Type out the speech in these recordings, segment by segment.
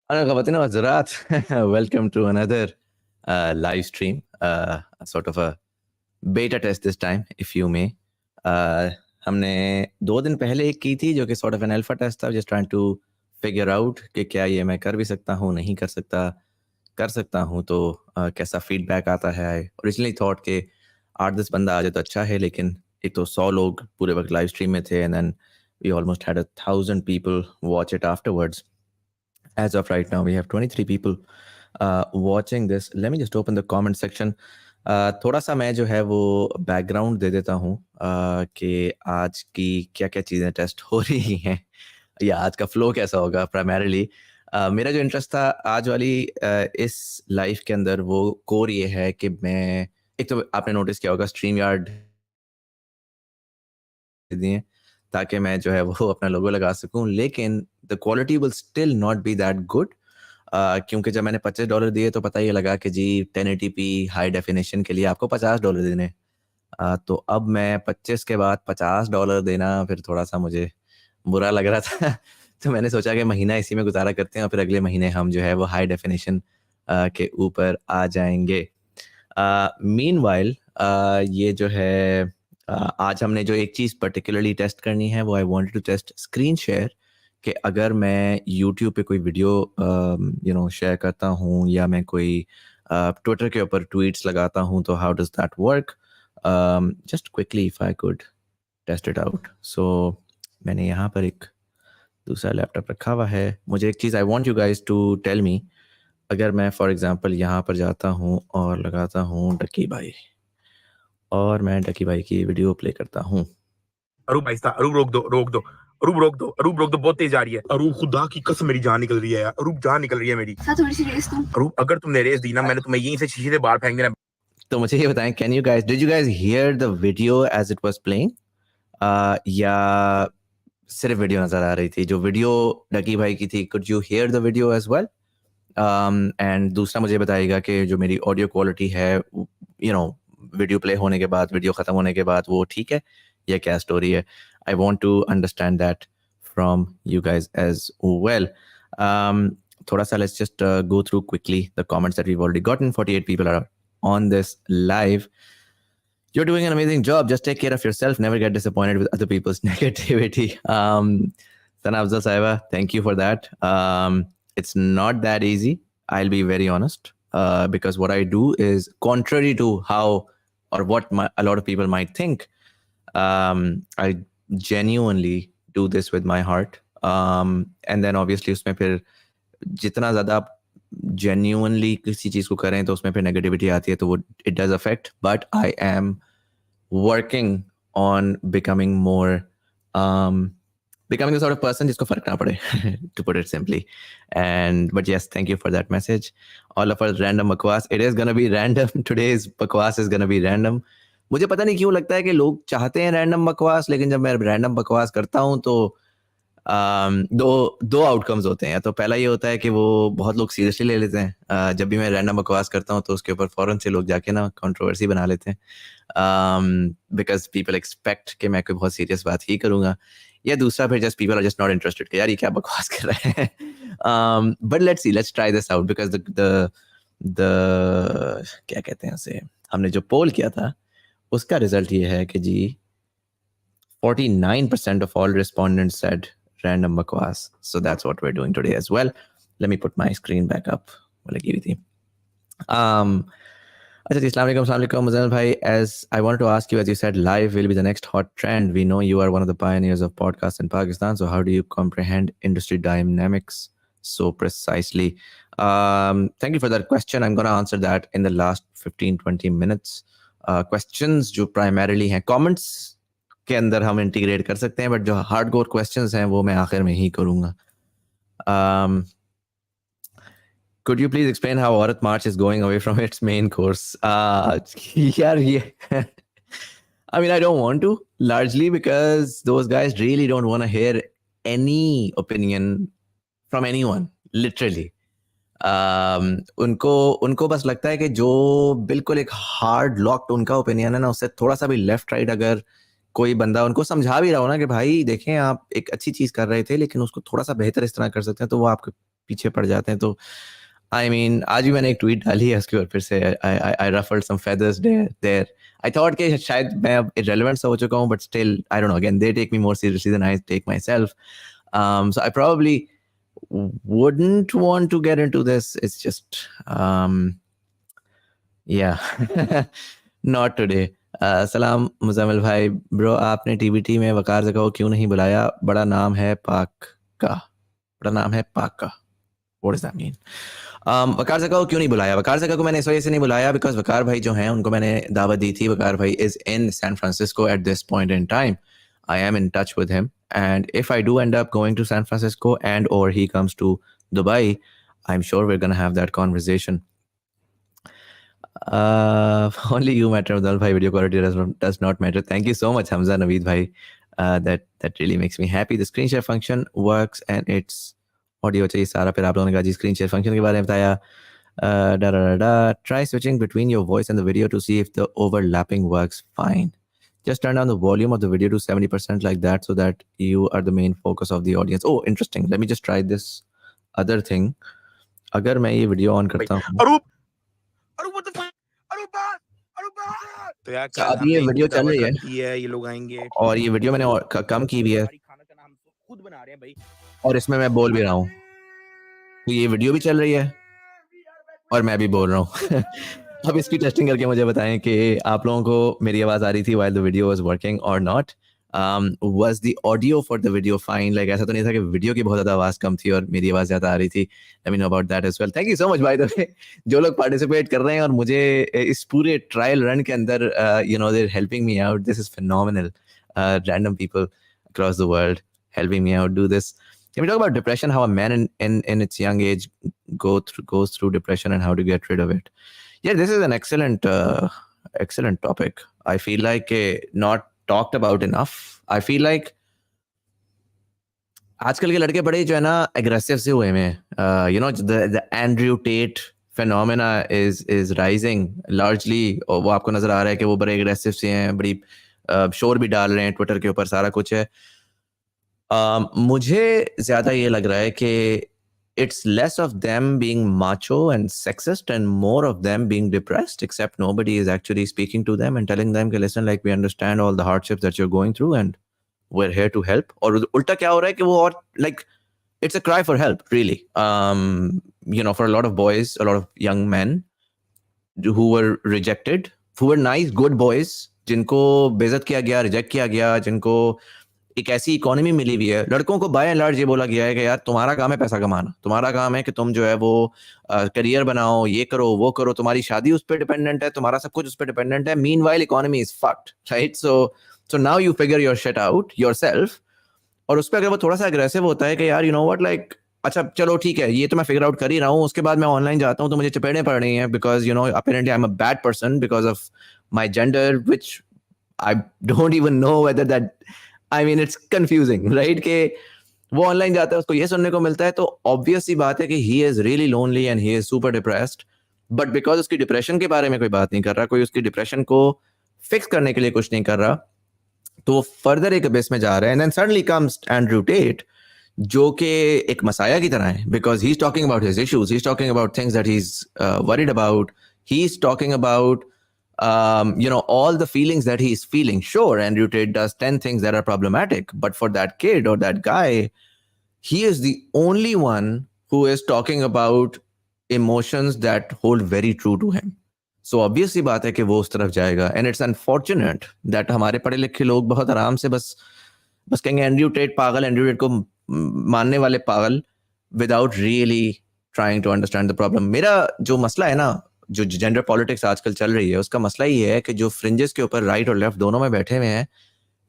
Khawatine wa Hazrat, welcome to another live stream, sort of a beta test this time, if you may. हमने 2 दिन पहले एक की थी जो कि sort of an alpha test था, just trying to figure out कि क्या ये मैं कर भी सकता हूँ, नहीं कर सकता हूँ तो कैसा feedback आता है. I originally thought कि 8-10 बंदा आ जाए तो अच्छा है, लेकिन एक तो 100 लोग पूरे वक्त live stream में थे, and then we almost had 1,000 people watch it afterwards. As of right now, we have 23 people watching this. Let me just open the comment section. थोड़ा सा मैं जो है वो बैकग्राउंड दे देता हूँ कि आज की क्या क्या चीज़ें टेस्ट हो रही हैं या आज का फ्लो कैसा होगा. प्राइमरीली मेरा जो इंटरेस्ट था आज वाली इस लाइफ के अंदर वो कोर ये है कि मैं, एक तो आपने नोटिस किया होगा स्ट्रीम यार्ड दिए ताकि मैं जो है वो अपना लोगो लगा सकूं, लेकिन the quality will still not be that good, क्योंकि जब मैंने $25 दिए तो पता ही लगा कि जी 1080p हाई डेफिनेशन के लिए आपको $50 देने. तो अब मैं 25 के बाद $50 देना फिर थोड़ा सा मुझे बुरा लग रहा था. तो मैंने सोचा कि महीना इसी में गुजारा करते हैं और फिर अगले महीने हम जो है वो हाई डेफिनेशन के ऊपर आ जाएंगे. मीनवाइल ये जो है आज हमने जो एक चीज़ पर्टिकुलरली टेस्ट करनी है वो I wanted to test screen share, कि अगर मैं YouTube पे कोई वीडियो शेयर करता हूँ या मैं कोई ट्विटर के ऊपर ट्वीट्स लगाता हूँ तो how does that work. Just quickly if I could test it out. So मैंने यहाँ पर एक दूसरा लैपटॉप रखा हुआ है. मुझे एक चीज़ I want you guys to tell me, अगर मैं फॉर एग्जांपल यहाँ पर जाता हूँ और लगाता हूँ डकी भाई और मैं डकी भाई की वीडियो प्ले करता हूँ. अरूब आहिस्ता, अरूब रोक दो, अरूब रोक दो, बहुत तेज आ रही है. अरूब खुदा की कसम मेरी जान निकल रही है यार, अरूब जान निकल रही है मेरी. थोड़ी सी रेस दूं. अरूब अगर तुमने रेस दी ना मैंने तुम्हें यहीं से शीशे से बाहर फेंक देना. तो मुझे ये बताएं, did you guys hear the video as it was playing या सिर्फ वीडियो नजर आ रही थी? जो वीडियो डकी भाई की थी, could you hear the video as well? And दूसरा मुझे बताइएगा कि जो मेरी ऑडियो क्वालिटी है वीडियो प्ले होने के बाद, वीडियो ख़त्म होने के बाद वो ठीक है या क्या स्टोरी है. I want to understand that from you guys as well. थोड़ा सा let's just go through quickly the comments that we already gotten. 48 people are on this live. You're doing an amazing job. Just take care of yourself. Never get disappointed with other people's negativity. Sana Afzal Saiba, thank you for that. It's not that easy, I'll be very honest, because what I do is contrary to how or what a lot of people might think. I genuinely do this with my heart. And then obviously उसमें फिर जितना ज़्यादा आप genuinely किसी चीज़ को करें तो उसमें फिर negativity आती है, तो वो it does affect. But I am working on becoming the sort of person जिसको फर्क ना पड़े, to put it simply. But yes, thank you for that message. All of us random बकवास, it is gonna be random. Today's बकवास is gonna be random. मुझे पता नहीं क्यों लगता है कि लोग चाहते हैं रैंडम बकवास, लेकिन जब मैं रैंडम बकवास करता हूँ तो दो आउटकम्स होते हैं. तो पहला ये होता है कि वो बहुत लोग सीरियसली ले लेते हैं. जब भी मैं रैंडम बकवास करता हूँ तो उसके ऊपर फौरन से लोग जाके ना कंट्रोवर्सी बना लेते हैं, बिकॉज पीपल एक्सपेक्ट कि मैं कोई बहुत सीरियस बात ही करूँगा. या दूसरा फिर just people are just not interested कि यार ये क्या बकवास कर रहे हैं. But let's try this out, because the क्या कहते हैं उसे, हमने जो पोल किया था उसका रिजल्ट ये है कि जी 49% of all respondents said random bakwas. So that's what we're doing today as well. Let me put my screen back up. Assalamu alaikum, Muzamil bhai. As I wanted to ask you, as you said, live will be the next hot trend. We know you are one of the pioneers of podcasts in Pakistan. So how do you comprehend industry dynamics so precisely? Thank you for that question. I'm going to answer that in the last 15-20 minutes. Questions जो primarily हैं comments के अंदर हम integrate कर सकते हैं, but जो hardcore questions हैं वो मैं आखिर में ही करूँगा. Could you please explain how Aurat March is going away from its main course? यार ये I mean, I don't want to, largely because those guys really don't want to hear any opinion from anyone, literally. उनको बस लगता है कि जो बिल्कुल एक हार्ड लॉक्ड उनका ओपिनियन है ना, उससे थोड़ा सा भी लेफ्ट राइट अगर कोई बंदा उनको समझा भी रहा हो ना कि भाई देखें आप एक अच्छी चीज कर रहे थे लेकिन उसको थोड़ा सा बेहतर इस तरह कर सकते हैं, तो वो आपको पीछे पड़ जाते हैं। तो आई मीन आज भी मैंने एक ट्वीट डाली है उसके ऊपर फिर से I ruffled some feathers there. I thought कि शायद मैं अब इररिलेवेंट सा हो चुका हूँ, but still I don't know, again they take me more seriously than I take myself. So I probably wouldn't want to get into this. It's just yeah. Not today. सलाम मुजम्मिल भाई ब्रो, आपने TBT में वकार जगह को क्यों नहीं बुलाया? बड़ा नाम है पाक का, बड़ा नाम है पाक का. What does that mean? वकार जगह को क्यों नहीं बुलाया? वकार जगह को मैंने इस वजह से नहीं बुलाया बिकॉज वकार भाई जो हैं उनको मैंने दावत दी थी. वकार भाई is in San Francisco at this point in time. I am in touch with him, and if I do end up going to San Francisco and or he comes to Dubai, I'm sure we're gonna have that conversation. Only you matter, Abdul bhai. Video quality does not matter. Thank you so much, Hamza Naveed bhai. That really makes me happy. The screen share function works and it's audio चाहिए सारा. फिर आप लोगों ने कहा जी screen share function के बारे में बताया. Try switching between your voice and the video to see if the overlapping works fine. Just turn down the volume of the video to 70% like that so that you are the main focus of the audience. Oh, interesting. Let me just try this other thing. अगर मैं ये video on करता हूँ तो यार कल अब ये वीडियो चल रही है, ये लोग आएंगे और ये वीडियो मैंने कम की भी है खाना का नाम खुद बना रहे हैं भाई, और इसमें मैं बोल भी रहा हूँ. तो ये वीडियो भी चल रही है और मैं भी बोल रहा हूँ. अब इसकी टेस्टिंग करके मुझे बताएं कि आप लोगों को मेरी आवाज़ आ रही थी while the video was working or not. Was the audio for the video fine? Like ऐसा तो नहीं था कि वीडियो की बहुत ज़्यादा आवाज़ कम थी और मेरी आवाज़ ज़्यादा आ रही थी. Let me know about that as well. Thank you so much by the way. जो लोग पार्टिसिपेट कर रहे हैं और मुझे इस पूरे ट्रायल रन के अंदर they're helping me out. This is phenomenal. Random people across the world helping me out do this. Can we talk about depression? How a man in its young age goes through depression and how to get rid of it? Yeah, this is an excellent topic. I feel like not talked about enough. I feel like आजकल के लड़के बड़े जो है ना aggressive से हुए हैं. The Andrew Tate phenomena is rising largely. और वो आपको नजर आ रहा है कि वो बड़े aggressive से हैं, बड़ी शोर भी डाल रहे हैं ट्विटर के ऊपर, सारा कुछ है. मुझे ज्यादा ये लग रहा है कि it's less of them being macho and sexist and more of them being depressed, except nobody is actually speaking to them and telling them, listen, like we understand all the hardships that you're going through and we're here to help. और उल्टा क्या हो रहा है कि वो और like it's a cry for help really. For a lot of boys, a lot of young men who were rejected, who were nice good boys, जिनको बेइज्जत किया गया, रिजेक्ट किया गया, जिनको एक ऐसी इकोनॉमी मिली हुई है. लड़कों को बाय एंड लार्ज ये बोला गया है कि यार तुम्हारा काम है पैसा कमाना, तुम्हारा काम है कि तुम जो है वो करियर बनाओ, ये करो वो करो, तुम्हारी शादी उस पर डिपेंडेंट है, तुम्हारा सब कुछ उस पर डिपेंडेंट है. Meanwhile economy is fucked, right? So now you figure your shit out yourself. और उस पर अगर वो थोड़ा सा अग्रेसिव होता है कि यार व्हाट, लाइक अच्छा चलो ठीक है, ये तो मैं फिगर आउट कर ही रहा हूँ, उसके बाद मैं ऑनलाइन जाता हूँ तो मुझे चपेड़े पड़ रही हैं because apparently I am a bad person because of my gender, which I don't even know whether that, I mean it's confusing, right? कि वो ऑनलाइन जाता है, उसको ये सुनने को मिलता है, तो ऑब्वियस सी बात है कि he is really lonely and he is super depressed. But because उसकी डिप्रेशन के बारे में कोई बात नहीं कर रहा, कोई उसकी डिप्रेशन को फिक्स करने के लिए कुछ नहीं कर रहा, तो वो फर्दर एक अबिस में जा रहा है. And then suddenly comes Andrew Tate, जो कि एक मसाया की तरह है, because he is talking about his issues, he is talking about things that he is worried about, he is talking about all the feelings that he's feeling. Sure, Andrew Tate does 10 things that are problematic, but for that kid or that guy, he is the only one who is talking about emotions that hold very true to him. So obviously बात है कि वो उस तरफ जाएगा. And it's unfortunate that हमारे पढ़े लिखे लोग बहुत आराम से बस कहेंगे एंड्रयू टेट पागल, एंड्रयू टेट को मानने वाले पागल, without really trying to understand the problem. मेरा जो मसला है ना, जो जेंडर पॉलिटिक्स आजकल चल रही है, उसका मसला ये है कि जो फ्रिंजेस के ऊपर राइट और लेफ्ट दोनों में बैठे हुए हैं,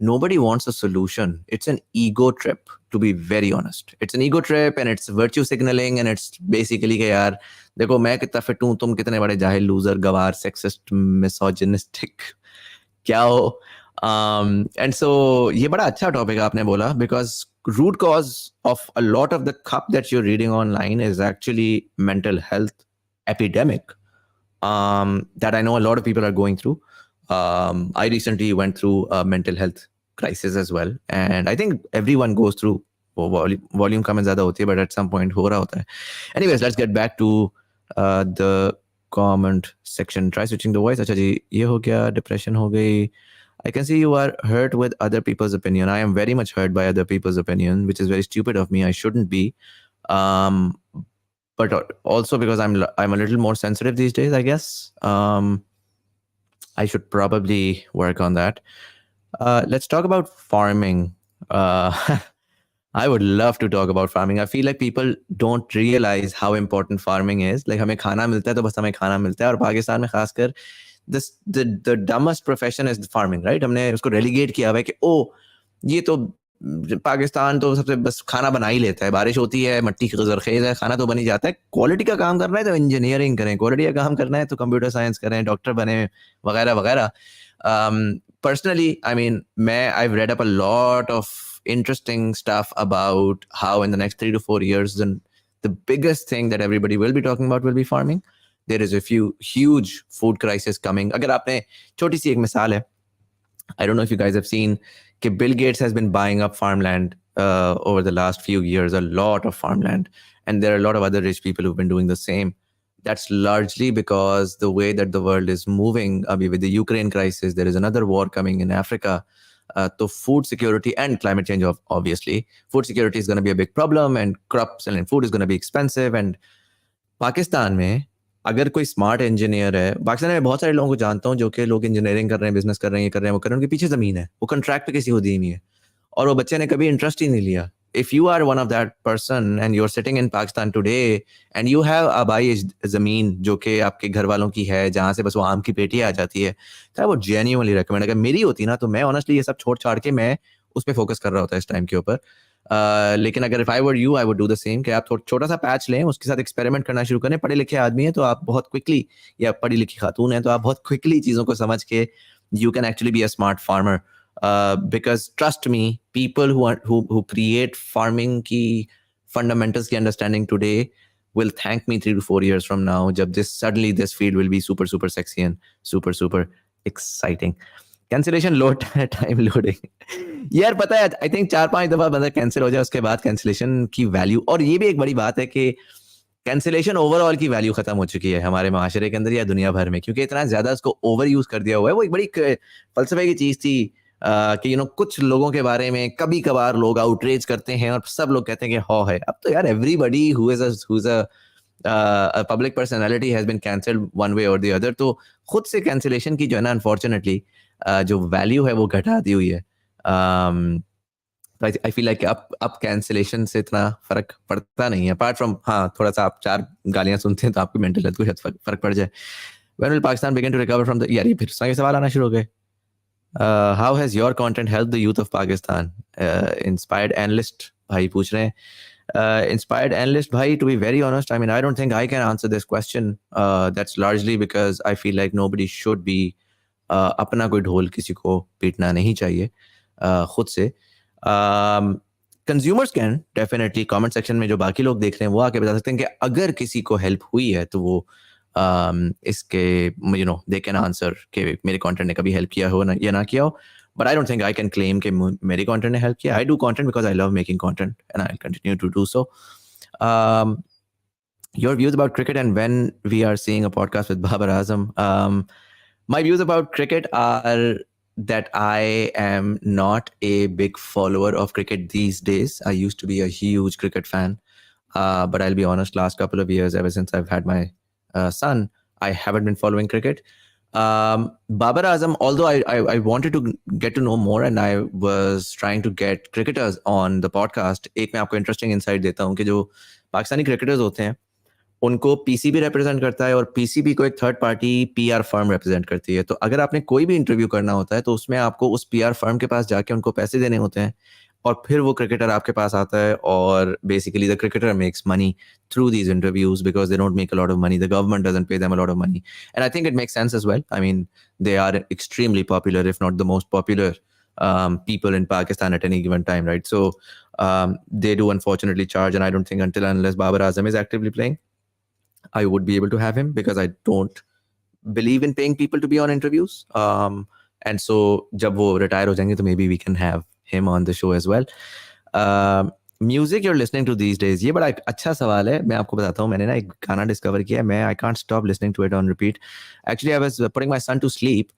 nobody wants a solution. It's an ego trip, to be very honest. It's an ego trip and it's virtue signaling and it's basically कि यार देखो मैं कितना फिट हूँ, तुम कितने बड़े जाहिल, लूजर, गवार, सेक्सिस्ट, मिसोजिनिस्टिक क्या हो. And so ये बड़ा अच्छा टॉपिक आपने बोला, because root cause of a lot of the crap that you're reading online is actually mental health epidemic. That I know a lot of people are going through. I recently went through a mental health crisis as well, and I think everyone goes through वो volume कम ज़्यादा होती है, but at some point हो रहा होता है. Anyways, let's get back to the comment section. Try switching the voice. अच्छा जी, ये हो गया. डिप्रेशन हो गई. I can see you are hurt with other people's opinion. I am very much hurt by other people's opinion, which is very stupid of me. I shouldn't be. Um, but also because I'm a little more sensitive these days, I guess. I should probably work on that. Let's talk about farming. I would love to talk about farming. I feel like people don't realize how important farming is. Like हमें खाना मिलता है तो बस हमें खाना मिलता है, और पाकिस्तान में खासकर the dumbest profession is farming, right? हमने उसको relegate किया हुआ है कि ओ ये तो पाकिस्तान तो सबसे बस खाना बना ही लेता है, बारिश होती है, मट्टी की ज़रख़ेज़ है, खाना तो बन ही जाता है. क्वालिटी का काम करना है तो इंजीनियरिंग करें, क्वालिटी का काम करना है तो कंप्यूटर साइंस करें, डॉक्टर बने, वगैरह वगैरह. Personally, I mean, I've read up a lot of interesting stuff about how in the next 3 to 4 years, the biggest thing that everybody will be talking about will be farming. There is a huge food crisis coming. अगर आपने छोटी सी एक मिसाल है, I don't know if you guys have seen कि Bill Gates has been buying up farmland over the last few years, a lot of farmland, and there are a lot of other rich people who've been doing the same. That's largely because the way that the world is moving. Abhi with the Ukraine crisis, there is another war coming in Africa. So food security and climate change, obviously, food security is going to be a big problem, and crops and food is going to be expensive. And Pakistan में अगर कोई smart engineer है, पाकिस्तान में बहुत सारे लोगों को जानता हूँ जो कि लोग इंजीनियरिंग कर रहे हैं, बिजनेस कर रहे हैं, ये कर रहे हैं, वो कर रहे हैं, उनके पीछे ज़मीन है, वो कॉन्ट्रैक्ट पे किसी को दी नहीं है, और वो बच्चे ने कभी इंटरेस्ट ही नहीं लिया. If you are one of that person and you are sitting in Pakistan today and you have a भाई ज़मीन जो कि आपके घर वालों की है, जहाँ से बस वो आम की पेटी आ जाती है, तो आई वुड जेन्युइनली रिकमेंड. अगर मेरी होती ना तो मैं ऑनेस्टली ये सब छोड़ छाड़ के मैं उस पर फोकस कर रहा होता है इस टाइम के ऊपर. लेकिन अगर if I were you, I would do the same, कि आप छोटा सा पैच लें, उसके साथ एक्सपेरिमेंट करना शुरू करें. पढ़े लिखे आदमी है तो आप बहुत क्विकली, या पढ़ी लिखी खातून है तो आप बहुत क्विकली चीज़ों को समझ के you can actually be a smart farmer. Because trust me, people who create farming की फंडामेंटल्स की understanding today will thank me 3 to 4 years from now, जब this field will be super super sexy and super super exciting. Cancellation load time loading यार, पता है I think 4-5 दफा बंदा cancel हो जाए उसके बाद कैंसिलेशन की वैल्यू, और ये भी एक बड़ी बात है कि कैंसिलेशन ओवरऑल की वैल्यू खत्म हो चुकी है हमारे माशरे के अंदर या दुनिया भर में, क्योंकि इतना ज्यादा उसको ओवर यूज कर दिया हुआ है. वो एक बड़ी फलसफे की चीज थी कि कुछ लोगों के बारे में कभी कभार लोग आउटरीच करते हैं और सब लोग कहते हैं कि हो है. अब तो यार everybody who is a public personality has been cancelled one way और द अदर. तो खुद से कैंसिलेशन की जो है ना, अनफॉर्चुनेटली जो वैल्यू है वो घटा दी हुई है. आई फील लाइक अब कैंसिलेशन से इतना फर्क पड़ता नहीं है, अपार्ट फ्रॉम हाँ थोड़ा सा आप 4 गालियां सुनते हैं तो आपकी मेंटल हेल्थ को शायद फर्क पड़ जाए. When will Pakistan begin to recover from the, यार ये फिर सवाल आना शुरू हो गए. How has your content help the youth of Pakistan? Inspired analyst भाई पूछ रहे हैं. Inspired analyst, bhai, to be very honest, I mean, I don't think I can answer this question. That's largely because I feel like nobody should be अपना कोई ढोल किसी को पीटना नहीं चाहिए खुद से. Consumers can definitely comment section में जो बाकी लोग देख रहे हैं वो आके बता सकते हैं कि अगर किसी को हेल्प हुई है तो वो इसके दे कैन आंसर कि मेरे कंटेंट ने कभी हेल्प किया हो या ना किया हो. But I don't think I can claim कि मेरे content ने help किया. I do content because I love making content and I'll continue to do so. Your views about cricket and when we are seeing a podcast with Babar Azam. My views about cricket are that I am not a big follower of cricket these days. I used to be a huge cricket fan. But I'll be honest, last couple of years, ever since I've had my son, I haven't been following cricket. Babar Azam, although I wanted to get to know more and I was trying to get cricketers on the podcast, एक मैं आपको interesting insight देता हूँ कि जो Pakistani cricketers होते हैं उनको पीसीबी रिप्रेजेंट करता है और पीसीबी को एक third party PR firm represent करती है. तो अगर आपने कोई भी इंटरव्यू करना होता है तो उसमें आपको उस पीआर फर्म के पास जाके उनको पैसे देने होते हैं और फिर वो क्रिकेटर आपके पास आता है और basically the cricketer makes money through these interviews because they don't make a lot of money. The government doesn't pay them a lot of money. And I think it makes sense as well. I mean, they are extremely popular, if not the most popular people in Pakistan at any given time, right? So they do unfortunately charge, and I don't think until unless Babar Azam is actively playing, I would be able to have him because I don't believe in paying people to be on interviews. And so jab wo retire ho jayenge to maybe we can have him on the show as well. Music you're listening to these days, ये बड़ा एक अच्छा सवाल है। मैं आपको बताता हूँ, मैंने ना एक गाना डिस्कवर किया है, मैं I can't stop listening to it on repeat. Actually I was putting my son to sleep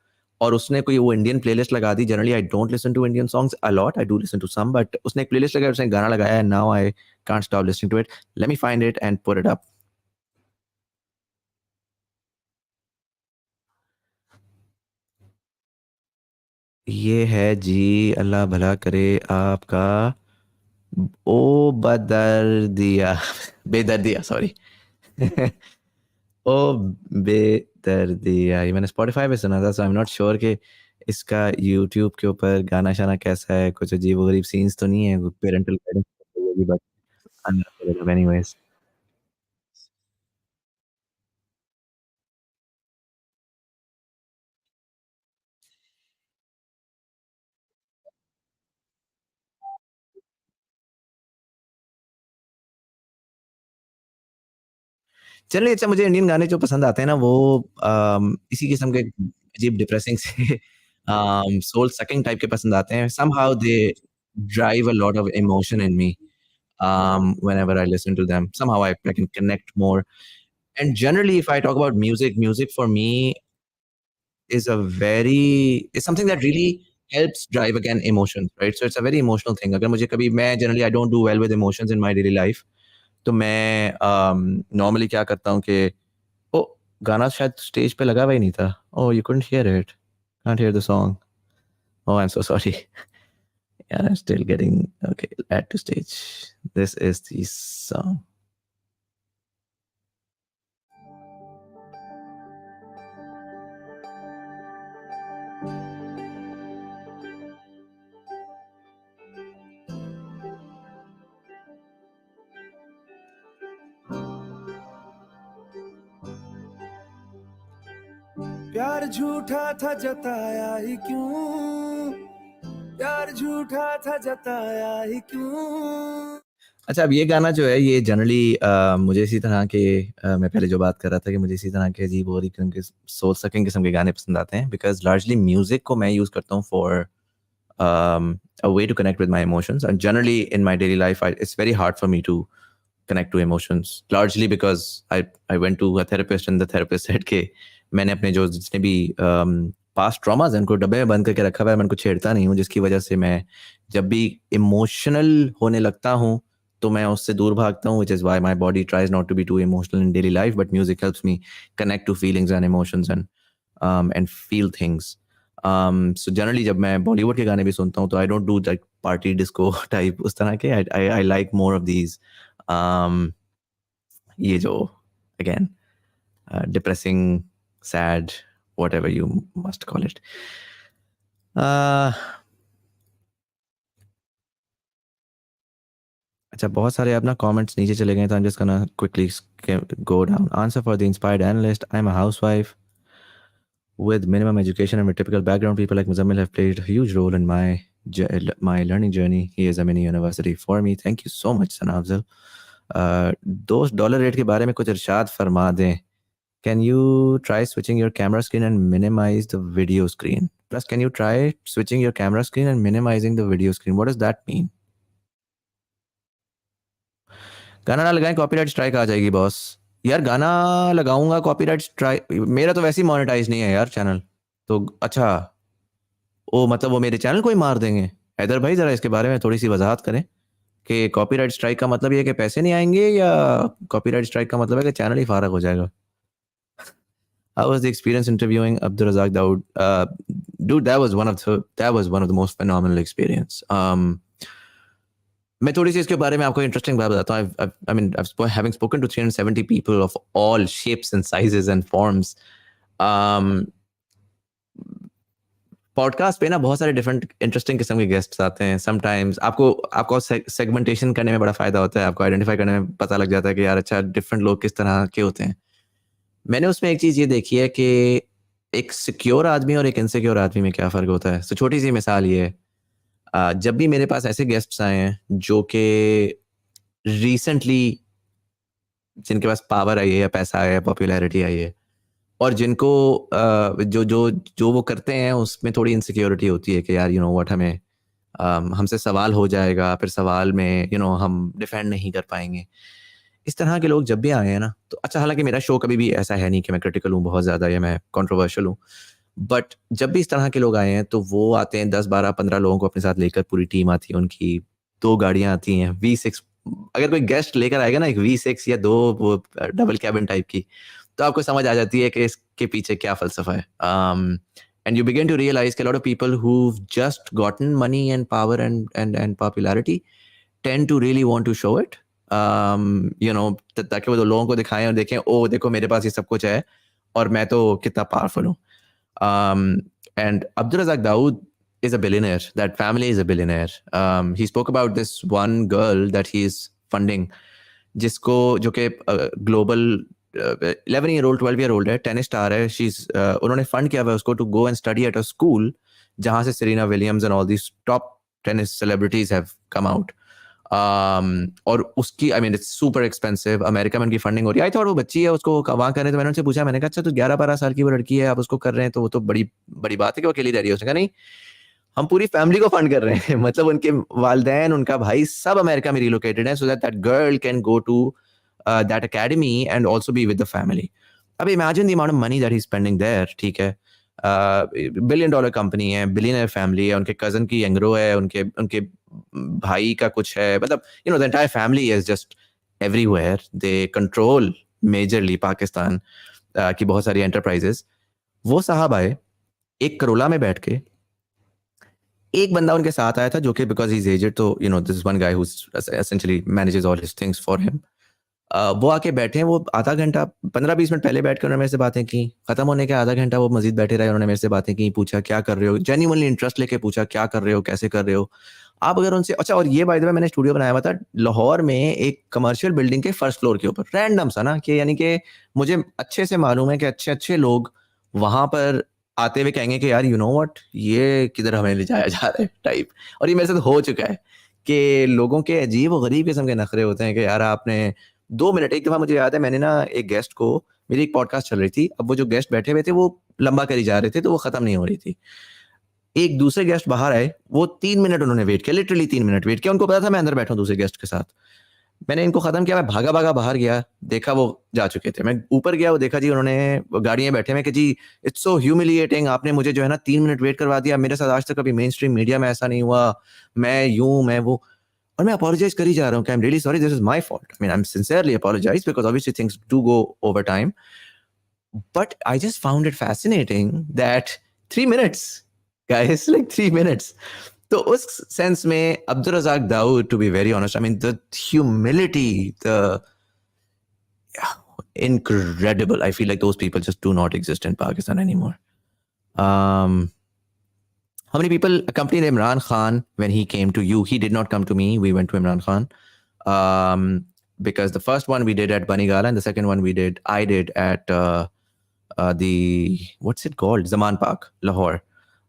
और उसने कोई वो इंडियन प्लेलिस्ट लगा दी। Generally I don't listen to Indian songs a lot, I do listen to some, but उसने एक playlist लगाया, उसने गाना लगाया, and now I can't stop listening to it. Let me find it and put it up. ये है जी, अल्लाह भला करे आपका, ओ बदर दिया बेदर दिया, सॉरी ओ बेदर्दिया। ये मैंने स्पॉटिफाई पे सुना था, सो आई एम नॉट श्योर कि इसका यूट्यूब के ऊपर गाना शाना कैसा है, कुछ अजीब गरीब सीन्स तो नहीं है, पेरेंटल गाइडेंस होगी, बट आई एम एनीवेज। चलिए, अच्छा, मुझे इंडियन गाने जो पसंद आते हैं ना, वो इसी किस्म के अजीब डिप्रेसिंग से सोल सकिंग टाइप के पसंद आते हैं। Somehow they drive a lot of emotion in me whenever I listen to them. Somehow I can connect more. And generally, if I talk about music, music for me is something that really helps drive again emotions, right? So it's a very emotional thing. अगर मुझे कभी, मैं generally I don't do well with emotions in my daily life, तो मैं normally क्या करता हूँ कि ओ, गाना शायद स्टेज पे लगा हुआ ही नहीं था। Oh, you couldn't hear it. Can't hear the song. Oh, I'm so sorry. Yeah, I'm still getting okay. Add to stage. This is the song. प्यार झूठा था जताया ही क्यों, प्यार झूठा था जताया ही क्यों। अच्छा, अब ये गाना जो है, ये जनरली मुझे इसी तरह के मैं पहले जो बात कर रहा था कि मुझे इसी तरह के अजीब और किस्म के सोल सकिंग किस्म के गाने पसंद आते हैं, बिकॉज लार्जली म्यूजिक को मैं यूज़ करता हूँ for a way to connect with my emotions, and generally in my daily life it's very hard for me to connect to emotions, largely because I went to a therapist and the therapist said कि मैंने अपने जो जितने भी past traumas हैं उनको डब्बे में बंद करके रखा हुआ है, मैं उनको छेड़ता नहीं हूँ, जिसकी वजह से मैं जब भी इमोशनल होने लगता हूँ तो मैं उससे दूर भागता हूँ, which is why my body tries not to be too emotional in daily life, but music helps me connect to feelings and emotions and feel things. So generally जब मैं बॉलीवुड के गाने भी सुनता हूँ तो I don't do like party disco type उस तरह के, I like more of these ये जो again depressing, sad, whatever you must call it. अच्छा, बहुत सारे अपना कमेंट्स नीचे चले गए, तो I'm just gonna quickly go down. Answer for the inspired analyst. I'm a housewife with minimum education and with typical background. People like Muzammil have played a huge role in my learning journey. He is a mini university for me. Thank you so much, Sana Afzal. दोस्त, dollar rate के बारे में कुछ इरशाद फरमा दें. Can you try switching your camera screen and minimize the video screen? Plus, can you try switching your camera screen and minimizing the video screen? What does that mean? गाना ना लगाएं, copyright strike आ जाएगी boss. यार गाना लगाऊंगा, copyright strike, मेरा तो वैसे ही मोनेटाइज नहीं है यार चैनल। तो अच्छा, ओ मतलब वो मेरे चैनल को ही मार देंगे? हैदर भाई जरा इसके बारे में थोड़ी सी वजाहत करें कि कॉपीराइट स्ट्राइक का मतलब ये है कि पैसे नहीं आएंगे, या कॉपीराइट स्ट्राइक का मतलब है कि चैनल ही फारग हो जाएगा? How was the experience interviewing Abdul Razak Dawood? Dude, that was one of the most phenomenal experience. मैं थोड़ी सी इसके बारे में आपको इंटरेस्टिंग बात बताता हूँ. I mean, having spoken to 370 people of all shapes and sizes and forms. Podcast पे ना बहुत सारे डिफरेंट इंटरेस्टिंग किस्म के गेस्ट्स आते हैं. समटाइम्स आपको सेगमेंटेशन करने में बड़ा फायदा होता है, आपको आइडेंटिफाई करने में पता लग जाता है कि यार अच्छा, डिफरेंट लोग किस तरह के होते हैं. मैंने उसमें एक चीज़ ये देखी है कि एक सिक्योर आदमी और एक इनसिक्योर आदमी में क्या फ़र्क होता है. तो छोटी सी मिसाल ये है, जब भी मेरे पास ऐसे गेस्ट्स आए हैं जो कि रिसेंटली, जिनके पास पावर आई है या पैसा आया है, पॉपुलैरिटी आई है, और जिनको जो जो जो वो करते हैं उसमें थोड़ी इनसिक्योरिटी होती है कि यार यू नो व्हाट, हमें हमसे सवाल हो जाएगा, फिर सवाल में हम डिफेंड नहीं कर पाएंगे। इस तरह के लोग जब भी आए हैं ना, तो अच्छा, हालांकि मेरा शो कभी भी ऐसा है नहीं कि मैं क्रिटिकल हूँ बहुत ज़्यादा या मैं कंट्रोवर्शियल हूँ, बट जब भी इस तरह के लोग आए हैं तो वो आते हैं 10 12 15 लोगों को अपने साथ लेकर, पूरी टीम आती है उनकी, 2 गाड़ियाँ आती हैं V6। अगर कोई गेस्ट लेकर आएगा ना एक V6 या 2 वो डबल कैबिन टाइप की, तो आपको समझ आ जाती है कि इसके पीछे क्या फ़लसफ़ा है। And you begin to realize that a lot of people who've just gotten money and power and popularity tend to really want to show it, ताकि वो लोगों को दिखाएं और देखें, ओ देखो मेरे पास ये सब कुछ है और मैं तो कितना पावरफुल हूँ। And Abdul Razak Dawood is a billionaire. That family is a billionaire. He spoke about this one girl that he's funding, जिसको जो कि ग्लोबल 11-year-old 12-year-old है, टेनिस स्टार है। उन्होंने फंड किया हुआ है उसको to go and study at a school जहाँ से Serena Williams and all these top tennis celebrities have come out. और उसकी इट्स सुपर एक्सपेंसिव, अमेरिका में उनकी फंडिंग हो रही है। आई थॉट वो बच्ची है, उसको वहाँ कर रहे हैं। तो मैंने उनसे पूछा, मैंने कहा अच्छा तो 11-12 साल की वो लड़की है, आप उसको कर रहे हैं तो वो तो बड़ी बड़ी बात है कि वो अकेली रह रही है। उसने कहा नहीं, हम पूरी फैमिली को फंड कर रहे हैं। मतलब उनके वालिदैन, उनका भाई सब अमेरिका में रिलोकेटेड है, so that girl can go to that academy and also be with the family. अब imagine the amount of money that he spending there, ठीक है। $1 billion कंपनी है, बिलियनर फैमिली है, उनके कजन की एंग्रो है, उनके उनके भाई का कुछ है, मतलब the entire family is just everywhere. They control majorly Pakistan की बहुत सारी एंटरप्राइजेस। वो साहब आए एक करोला में बैठ के, एक बंदा उनके साथ आया था जो कि बिकॉज ही इज एजेड, तो this one guy who essentially manages all his things for him. वो आके बैठे हैं, वो आधा घंटा 15-20 मिनट पहले बैठ के उन्होंने मेरे से बातें की, खत्म होने के आधा घंटा वो मजीद बैठे रहे, उन्होंने मेरे से बातें की, पूछा क्या कर रहे हो, जेन्युइनली इंटरेस्ट लेके पूछा क्या कर रहे हो, कैसे कर रहे हो आप। अगर उनसे अच्छा, और ये बाय द वे मैंने स्टूडियो बनाया हुआ था लाहौर में एक कमर्शियल बिल्डिंग के फर्स्ट फ्लोर के ऊपर, रैंडम सा ना, कि यानी कि मुझे अच्छे से मालूम है कि अच्छे अच्छे लोग वहां पर आते हुए कहेंगे कि यार व्हाट, ये किधर हमें ले जाया जा रहा है टाइप। और ये मेरे साथ हो चुका है कि लोगों के अजीब और गरीब किस्म के नखरे होते हैं कि यार आपने 2 मिनट। एक दफा मुझे याद है, मैंने ना एक गेस्ट को, मेरी एक पॉडकास्ट चल रही थी, अब वो जो गेस्ट बैठे हुए थे वो लंबा करी जा रहे थे तो वो खत्म नहीं हो रही थी। एक दूसरे गेस्ट बाहर आए, वो 3 मिनट उन्होंने वेट किया, लिटरली 3 मिनट वेट किया। उनको पता था मैं अंदर बैठा हूँ दूसरे गेस्ट के साथ। मैंने इनको खत्म किया, मैं भागा भागा बाहर गया, देखा वो जा चुके थे। मैं ऊपर गया, वो देखा जी उन्होंने गाड़ियां बैठे में कि जी इट्स सो ह्यूमिलिएटिंग, आपने मुझे जो है ना 3 मिनट वेट करवा दिया, मेरे साथ आज तक कभी मेन स्ट्रीम मीडिया में ऐसा नहीं हुआ, मैं यूं मैं वो। और मैं अपोलोजाइज कर ही जा रहा हूँ कि I am really sorry, this is my fault, I am sincerely apologize because obviously things do go over time, but I just found it fascinating that 3 minutes guys, like 3 minutes. तो उस sense में Abdul Razzaq Dawood, to be very honest, the humility, the incredible. I feel like those people just do not exist in Pakistan anymore. How many people accompanied Imran Khan when he came to you? He did not come to me. We went to Imran Khan. Because the first one we did at Banigala and the second one I did at the, what's it called? Zaman Park, Lahore.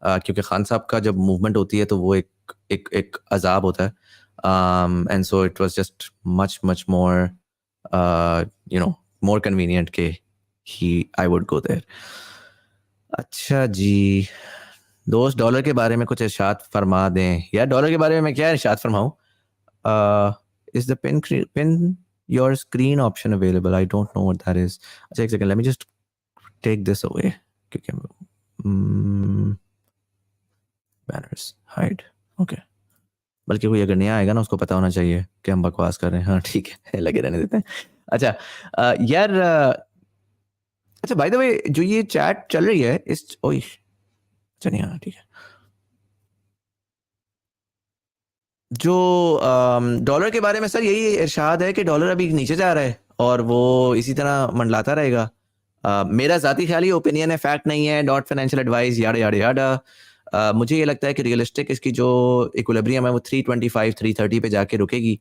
क्योंकि खान साहब का जब movement होती है तो वो एक अजाब होता है, and so it was just much more more convenient के I would go there. अच्छा जी दोस्त, डॉलर के बारे में कुछ इरशाद फरमा दें यार। डॉलर के बारे में मैं क्या इरशाद फरमाऊं? Is the pin your screen option available? I don't know what that is. अच्छा एक second, let me just take this away. Banners hide. Okay. बल्कि कोई अगर नया आएगा ना उसको पता होना चाहिए कि हम बकवास कर रहे हैं। हाँ ठीक है, लगे रहने देते हैं। अच्छा यार, अच्छा बाय द वे जो ये चैट चल रही है इस चलिए, हाँ ठीक है, जो डॉलर के बारे में सर यही इरशाद है कि डॉलर अभी नीचे जा रहा है और वो इसी तरह मंडलाता रहेगा। मेरा ज़ाती ख्याल ही ओपिनियन है, फैक्ट नहीं है, नॉट फाइनेंशियल एडवाइस, याडा याडा याडा। मुझे ये लगता है कि रियलिस्टिक इसकी जो इक्विलिब्रियम है वो 325-330 पे जाके रुकेगी।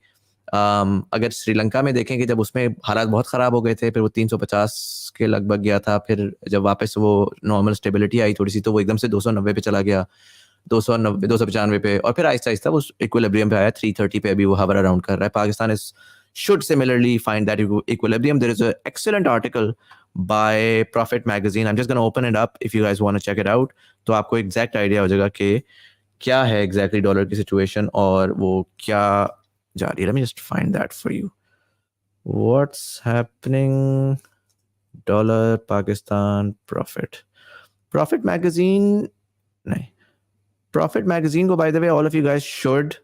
अगर श्रीलंका में देखें कि जब उसमें हालात बहुत ख़राब हो गए थे, फिर वो 350 के लगभग गया था, फिर जब वापस वो नॉर्मल स्टेबिलिटी आई थोड़ी सी तो वो एकदम से 290 पे चला गया, 290 295 पे, और फिर आहिस्ता आहिस्ता वो इक्विलिब्रियम पे आया 330 पे, अभी वो हवर अराउंड कर रहा है। Pakistan is should similarly find that equilibrium. There is an excellent article by Prophet magazine. I'm just going to open it up if you guys want to check it out. तो आपको exact idea हो जाएगा कि क्या है exactly dollar की situation और वो क्या जा रही है. Let me just find that for you. What's happening dollar Pakistan profit magazine. नहीं, प्रॉफिट मैगजीन को by the way all of you guys should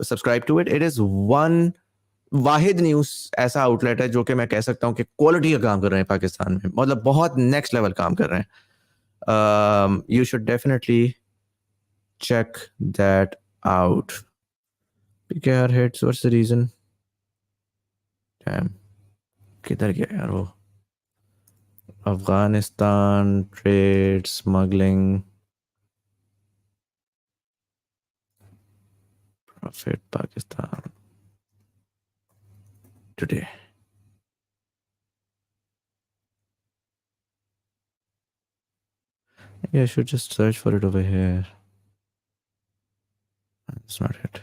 subscribe to it. It is one वाहिद न्यूज ऐसा आउटलेट है जो कि मैं कह सकता हूँ कि क्वालिटी का काम कर रहे हैं पाकिस्तान में. मतलब बहुत नेक्स्ट लेवल काम कर रहे हैं. You should definitely check that out. PKR hits, what's the reason? Damn. किधर गया यार वो? Afghanistan trade smuggling profit Pakistan today. Maybe I should just search for it over here. That's not it.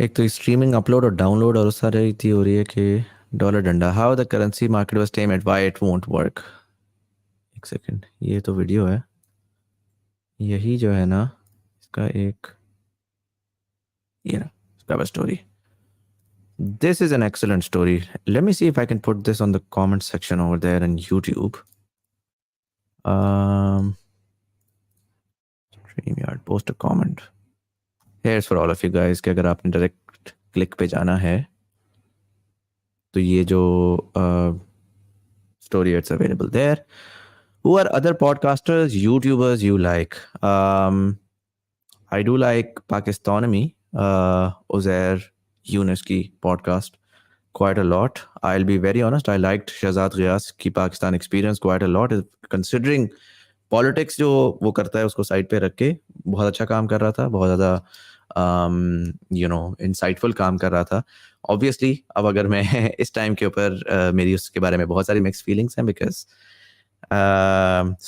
एक तो स्ट्रीमिंग अपलोड और डाउनलोड और उस सारी थी हो रही है कि डॉलर डंडा. How the currency market was tame at why it won't work. एक सेकंड, ये तो वीडियो है, यही जो है ना इसका एक ये ना cover story. This is an excellent story. Let me see if I can put this on the comment section over there on YouTube. StreamYard, post a comment. Here's for all of you guys कि अगर आपने direct click पे जाना है तो ये जो story it's available there. Who are other podcasters, YouTubers you like? I do like Pakistonomy, Uzair Yunus की podcast quite a lot. I'll be very honest, I liked Shahzad Ghias की Pakistan experience quite a lot. Considering politics जो वो करता है उसको side पे रख के बहुत अच्छा काम कर रहा था, बहुत ज़्यादा insightful काम कर रहा था. Obviously अब अगर मैं इस टाइम के ऊपर मेरी उसके बारे में बहुत सारी mixed feelings हैं because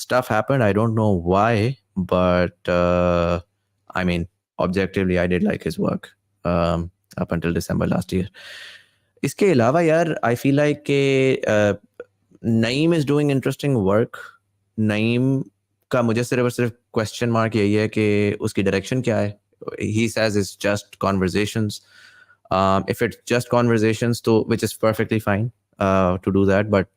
stuff happened. I don't know why, but I mean objectively I did like his work up until December last year. इसके अलावा यार आई फील लाइक के Naeem is doing interesting work. Naeem का मुझे सिर्फ और सिर्फ क्वेश्चन मार्क यही है कि उसकी डायरेक्शन क्या है. He says it's just conversations. If it's just conversations तो which is perfectly fine to do that, but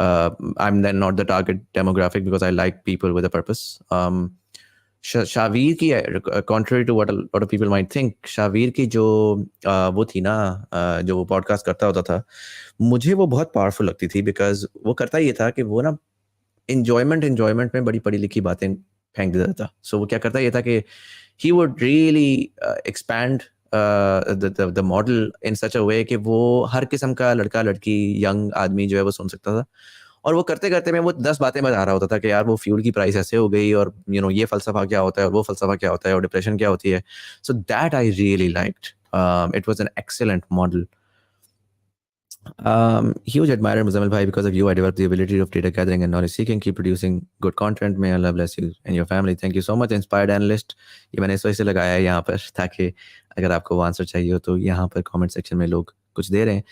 I am then not the target demographic because I like people with a purpose. Shaveer की, contrary to what people might think, Shavir की जो वो थी ना जो वो podcast करता होता था, मुझे वो बहुत पावरफुल लगती थी बिकॉज वो करता ये था कि वो ना enjoyment में बड़ी पढ़ी लिखी बातें फेंक देता था. सो वो क्या करता ये था कि he would really expand the model in such a way कि वो हर किस्म का लड़का लड़की यंग आदमी जो है वो सुन सकता था. और वो करते करते में वो 10 बातें बता रहा होता था कि यार वो फ्यूल की प्राइस ऐसे हो गई और ये फलसफा क्या होता है और वो फलसफा क्या होता है और डिप्रेशन क्या होती है. So that I really liked. It was an excellent model. Huge admirer Muzammil bhai, because of you I developed the ability of data gathering and knowledge seeking. Keep producing good content. May Allah bless you and your family. Thank you so much. Inspired analyst, ये मैंने इस वजह से लगाया है यहाँ पर ताकि अगर आपको वो आंसर चाहिए हो तो यहाँ पर कमेंट सेक्शन में लोग कुछ दे रहे हैं.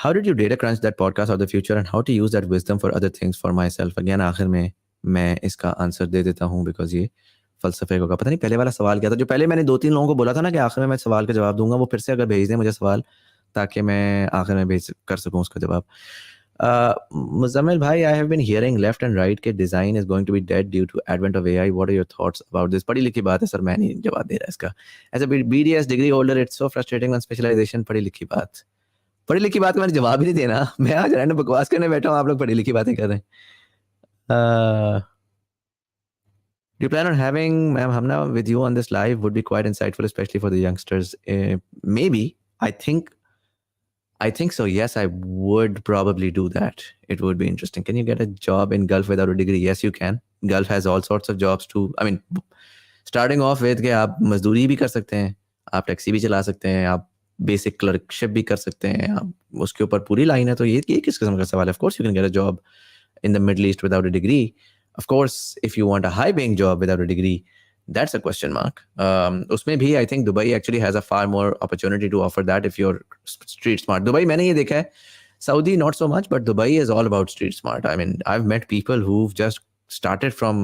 How did you data crunch that podcast of the future and how to use that wisdom for other things for myself? Again आखिर में मैं इसका आंसर दे देता हूँ बिकॉज ये फलसफे का पता नहीं पहले वाला सवाल क्या था जो पहले मैंने 2-3 लोगों को बोला था ना कि आखिर में मैं सवाल का जवाब दूंगा. वो फिर से अगर भेज दें मुझे सवाल ताकि मैं आखिर में भेज कर सकूं उसका जवाब. मुजम्मिल भाई, I have been hearing left and right के design is going to be dead due to advent of AI. What are your thoughts about this? पढ़ी लिखी बात है सर, मैं नहीं जवाब दे रहा इसका. As a BDS degree holder it's so frustrating on specialization. पढ़ी लिखी बात का मैंने जवाब ही नहीं देना. मैं आज रैंडम बकवास करने बैठा हूँ, आप लोग पढ़ी लिखी बातें कर रहे हैं. Do you plan on having Ma'am Hamna with you on this live? Would be quite insightful, especially for the youngsters. Maybe. I think so. Yes, I would probably do that. It would be interesting. Can you get a job in Gulf without a degree? Yes, you can. Gulf has all sorts of jobs too. I mean, starting off with के आप मजदूरी भी कर सकते हैं, आप taxi भी चला सकते हैं, आप बेसिक क्लर्कशिप भी कर सकते हैं, आप उसके ऊपर पूरी लाइन है. तो ये किस किस्म का सवाल है? Of course, you can get a job in the Middle East without a degree. Of course, if you want a high-paying job without a degree, That's a question mark. उसमें भी I think Dubai actually has a far more opportunity to offer that if you're street smart. Dubai मैंने ये देखा है, Saudi not so much, but Dubai is all about street smart. I mean, I've met people who've just started from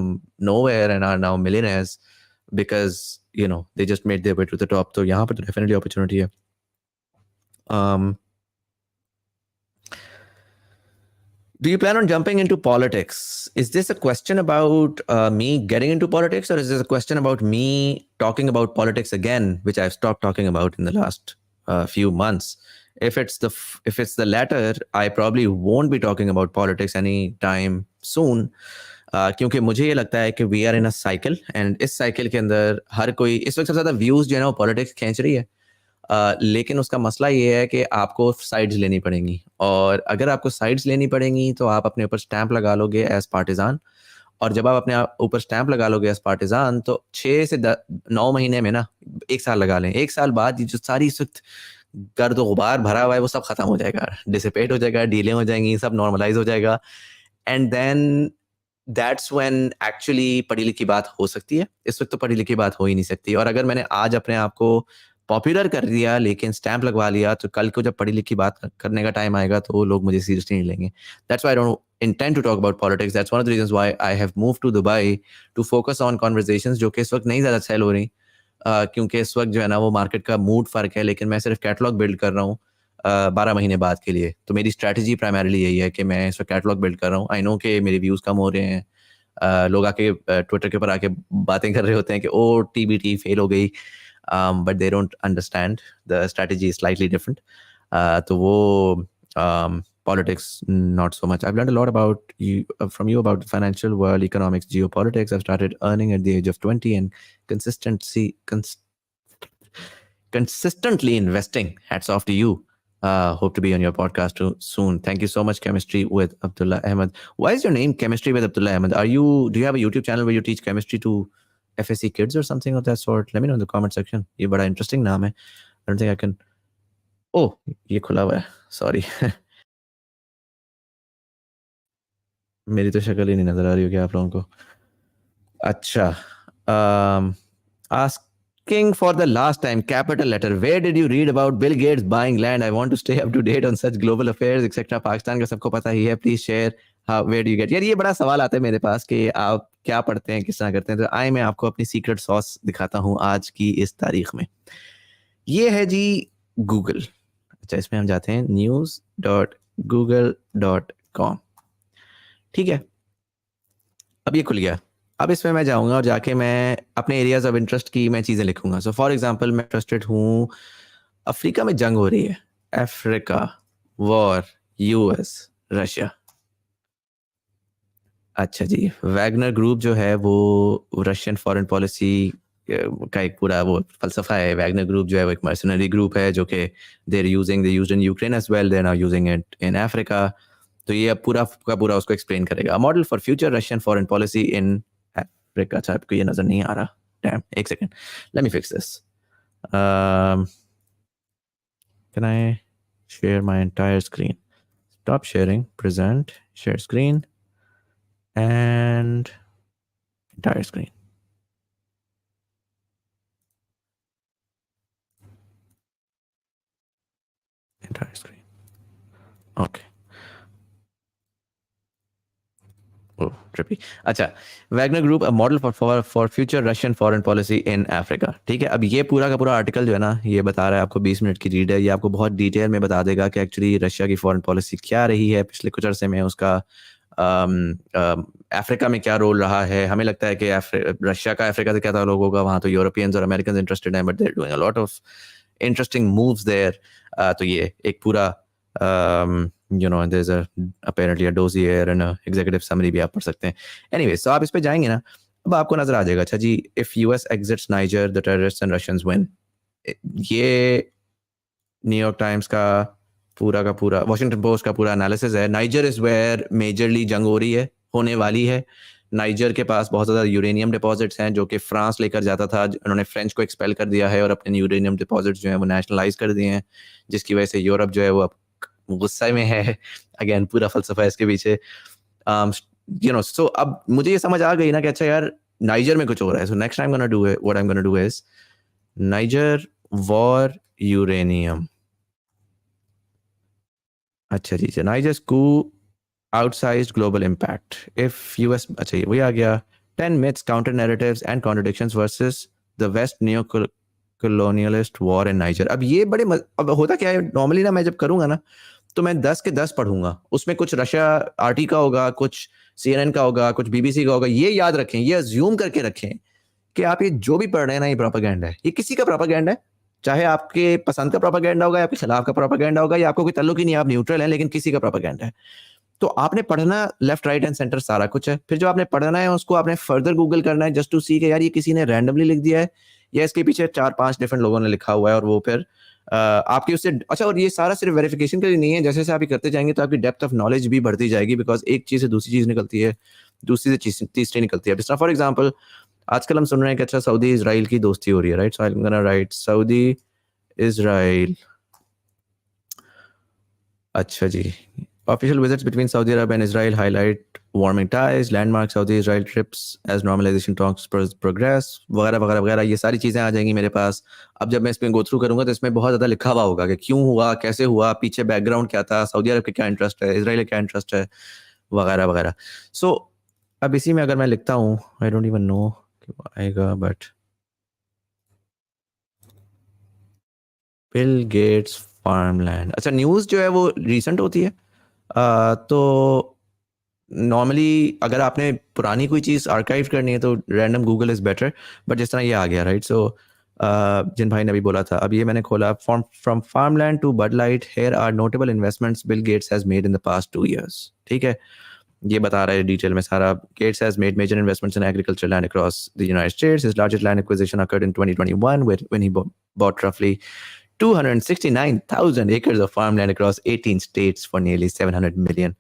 nowhere and are now millionaires because, you know, they just made their way to the top. So यहाँ पर तो definitely opportunity है. Do you plan on jumping into politics? Is this a question about me getting into politics, or is this a question about me talking about politics again, which I've stopped talking about in the last few months? If it's the latter, I probably won't be talking about politics anytime soon. क्योंकि मुझे ये लगता है कि we are in a cycle, and इस cycle के अंदर हर कोई इस वक्त सबसे ज़्यादा views जो है ना वो politics खींच रही है. लेकिन उसका मसला ये है कि आपको साइड्स लेनी पड़ेंगी, और अगर आपको साइड्स लेनी पड़ेंगी तो आप अपने ऊपर स्टैंप लगा लोगे एज पार्टिजान, और जब आप अपने ऊपर स्टैंप लगा लोगे एज पार्टिजान तो 6 से 9 महीने में ना 1 साल लगा लें, 1 साल बाद जो सारी इस वक्त गर्द गुबार भरा हुआ है वो सब खत्म हो जाएगा, डिसिपेट हो जाएगा, डीलें हो जाएंगी, सब नॉर्मलाइज हो जाएगा, and then that's when actually पढ़ी लिखी बात हो सकती है. इस वक्त तो पढ़ी लिखी बात हो ही नहीं सकती, और अगर मैंने आज अपने आप को पॉपुलर कर दिया लेकिन स्टैंप लगवा लिया तो कल को जब पढ़ी लिखी बात करने का टाइम आएगा तो लोग मुझे सीरियसली नहीं लेंगे. That's why I don't intend to talk about politics. That's one of the reasons why I have moved to Dubai to focus on conversations जो कि इस वक्त नहीं ज़्यादा सेल हो रही, क्योंकि इस वक्त जो है ना वो मार्केट का मूड फ़र्क है, लेकिन मैं सिर्फ कैटलॉग बिल्ड कर रहा हूँ 12 महीने बाद के लिए. तो मेरी स्ट्रैटेजी प्राइमरीली यही है कि मैं इस वक्त कैटलॉग बिल्ड कर रहा हूँ. आई नो कि मेरे व्यूज़ कम हो रहे हैं, लोग आके ट्विटर के ऊपर आके बातें कर रहे होते हैं कि ओ TBT फेल हो गई, but they don't understand the strategy is slightly different. तो वो politics not so much. I've learned a lot about you from you about the financial world, economics, geopolitics. I've started earning at the age of 20 and consistently investing. Hats off to you. Hope to be on your podcast too soon. Thank you so much, Chemistry with Abdullah Ahmed. Why is your name Chemistry with Abdullah Ahmed? Do you have a YouTube channel where you teach chemistry to FSC kids or something of that sort? Let me know in the comment section. ये बड़ा interesting नाम है. I don't think I can. Oh, ये खुला हुआ है. Sorry. मेरी तो शक्ल ही नहीं नजर आ रही होगी आप लोगों को. अच्छा. Asking for the last time, capital letter. Where did you read about Bill Gates buying land? I want to stay up to date on such global affairs, etc. Pakistan का सबको पता ही है. Please share. Where do you get? यार ये बड़ा सवाल आता है मेरे पास कि आप क्या पढ़ते हैं, किस तरह करते हैं. तो आए मैं आपको अपनी सीक्रेट सॉस दिखाता हूँ आज की इस तारीख में. ये है जी गूगल. अच्छा, इसमें हम जाते हैं news.google.com. ठीक है, अब ये खुल गया. अब इसमें मैं जाऊंगा और जाके मैं अपने एरियाज ऑफ इंटरेस्ट की मैं चीज़ें लिखूंगा. सो फॉर एग्जांपल मैं इंटरेस्टेड हूँ अफ्रीका में जंग हो रही है, अफ्रीका वॉर, US रशिया. अच्छा जी, वैगनर ग्रुप जो है वो रशियन फॉरेन पॉलिसी का एक पूरा वो फलसफा है. वैगनर ग्रुप जो है वो एक मर्सनरी ग्रुप है जो कि they used in Ukraine as well, they are now using it in Africa. तो ये अब पूरा का पूरा उसको एक्सप्लेन करेगा. Model for future Russian foreign policy in Africa. अच्छा, आपको ये नजर नहीं आ रहा. डैम, एक second, let me fix this. Can I share my entire screen? Stop sharing, present, share screen and entire screen. Entire screen. Okay. Oh, trippy. अच्छा, Wagner group a model for future Russian foreign policy in Africa. ठीक है, अब ये पूरा का पूरा article जो है ना ये बता रहा है आपको, 20 मिनट की रीड है. ये आपको बहुत डिटेल में बता देगा कि एक्चुअली रशिया की फॉरेन पॉलिसी क्या रही है पिछले कुछ अरसे में, उसका अफ्रीका में क्या रोल रहा है. हमें लगता है कि रशिया का अफ्रीका से क्या ताल्लुक होगा, वहाँ तो यूरोपियंस और अमेरिकन इंटरेस्टेड हैं, but they are doing a lot of interesting moves there. तो ये एक पूरा there's apparently a dossier and a executive summary भी आप पढ़ सकते हैं. Anyways, so आप इस पे जाएंगे ना, अब आपको नजर आ जाएगा. अच्छा जी, if US exits Niger, the terrorists and Russians win. ये न्यूयॉर्क टाइम्स का पूरा, वॉशिंगटन पोस्ट का पूरा एनालिसिस है. नाइजर इज वेयर मेजरली जंग हो रही है, होने वाली है. नाइजर के पास बहुत ज़्यादा यूरेनियम डिपॉजिट्स हैं जो कि फ्रांस लेकर जाता था. उन्होंने फ्रेंच को एक्सपेल कर दिया है और अपने यूरेनियम डिपॉजिट्स जो हैं वो नेशनलाइज कर दिए हैं, जिसकी वजह से यूरोप जो है वो अब गुस्सा में है. अगेन पूरा फलसफा है इसके पीछे. सो अब मुझे ये समझ आ गई ना कि अच्छा यार, नाइजर में कुछ हो रहा है. So next time I'm gonna do it, what I'm gonna do is Niger war uranium. अच्छा जी, Niger's coup outsized global impact. If US, अच्छा ये वही आ गया. 10 myths, counter narratives and contradictions versus the West neo-colonialist war in Niger. अब ये बड़े अब होता क्या है, नॉर्मली ना मैं जब करूंगा ना तो मैं 10 के 10 पढ़ूंगा. उसमें कुछ रशिया आरटी का होगा, कुछ CNN का होगा, कुछ BBC का होगा. ये याद रखें, ये अज्यूम करके रखें कि आप ये जो भी पढ़ रहे हैं ना, ये प्रोपेगेंडा है. ये किसी का प्रोपेगेंडा है, चाहे आपके पसंद का प्रोपेगेंडा होगा या आपके खिलाफ का प्रोपेगेंडा होगा, या आपको कोई ताल्लुक ही नहीं, आप न्यूट्रल हैं, लेकिन किसी का प्रोपेगेंडा है. तो आपने पढ़ना लेफ्ट राइट एंड सेंटर सारा कुछ है. फिर जो आपने पढ़ना है उसको आपने फर्दर गूगल करना है जस्ट टू सी कि यार ये किसी ने रैंडमली लिख दिया है या इसके पीछे 4-5 डिफरेंट लोगों ने लिखा हुआ है, और वो फिर आपकी उससे अच्छा. और ये सारा सिर्फ वेरिफिकेशन के लिए नहीं है, जैसे जैसे आप ये करते जाएंगे तो आपकी डेप्थ ऑफ नॉलेज भी बढ़ती जाएगी, बिकॉज एक चीज से दूसरी चीज निकलती है, दूसरी से तीसरी निकलती है. जिस तरह फॉर एग्जाम्पल आजकल हम सुन रहे हैं कि अच्छा सऊदी इजराइल की दोस्ती हो रही है, right. So I am gonna right Saudi Israel. अच्छा जी. Official visits between Saudi Arabia and Israel highlight warming ties, landmark Saudi-Israel trips as normalization talks progress, वगैरह वगैरह वगैरह. ये सारी चीज़ें आ जाएंगी मेरे पास. अब जब मैं इसमें गो थ्रू करूंगा तो इसमें बहुत ज़्यादा लिखा हुआ होगा कि क्यों हुआ, कैसे हुआ, पीछे बैकग्राउंड क्या था, सऊदी अरब का क्या इंटरेस्ट है, इसराइल का क्या इंटरेस्ट है, वगैरह वगैरह. सो अब इसी में अगर मैं लिखता हूँ, आई डोंट इवन नो आएगा, बट बिल गेट्स फार्मलैंड. अच्छा, न्यूज़ जो है वो रिसेंट होती है. तो नॉर्मली अगर आपने पुरानी कोई चीज़ आर्काइव करनी है तो random Google is better. But जिस तरह ये आ गया, राइट. सो जिन भाई ने भी बोला था, अब ये मैंने खोला, from farmland to Bud Light, here are notable investments Bill Gates has made in the past 2 years. ठीक है, ये बता रहा है डिटेल में सारा. Gates has made major investments in agriculture land across the United States. His largest land acquisition occurred in 2021 when he bought roughly 269,000 acres of farmland across 18 states for nearly $700 million.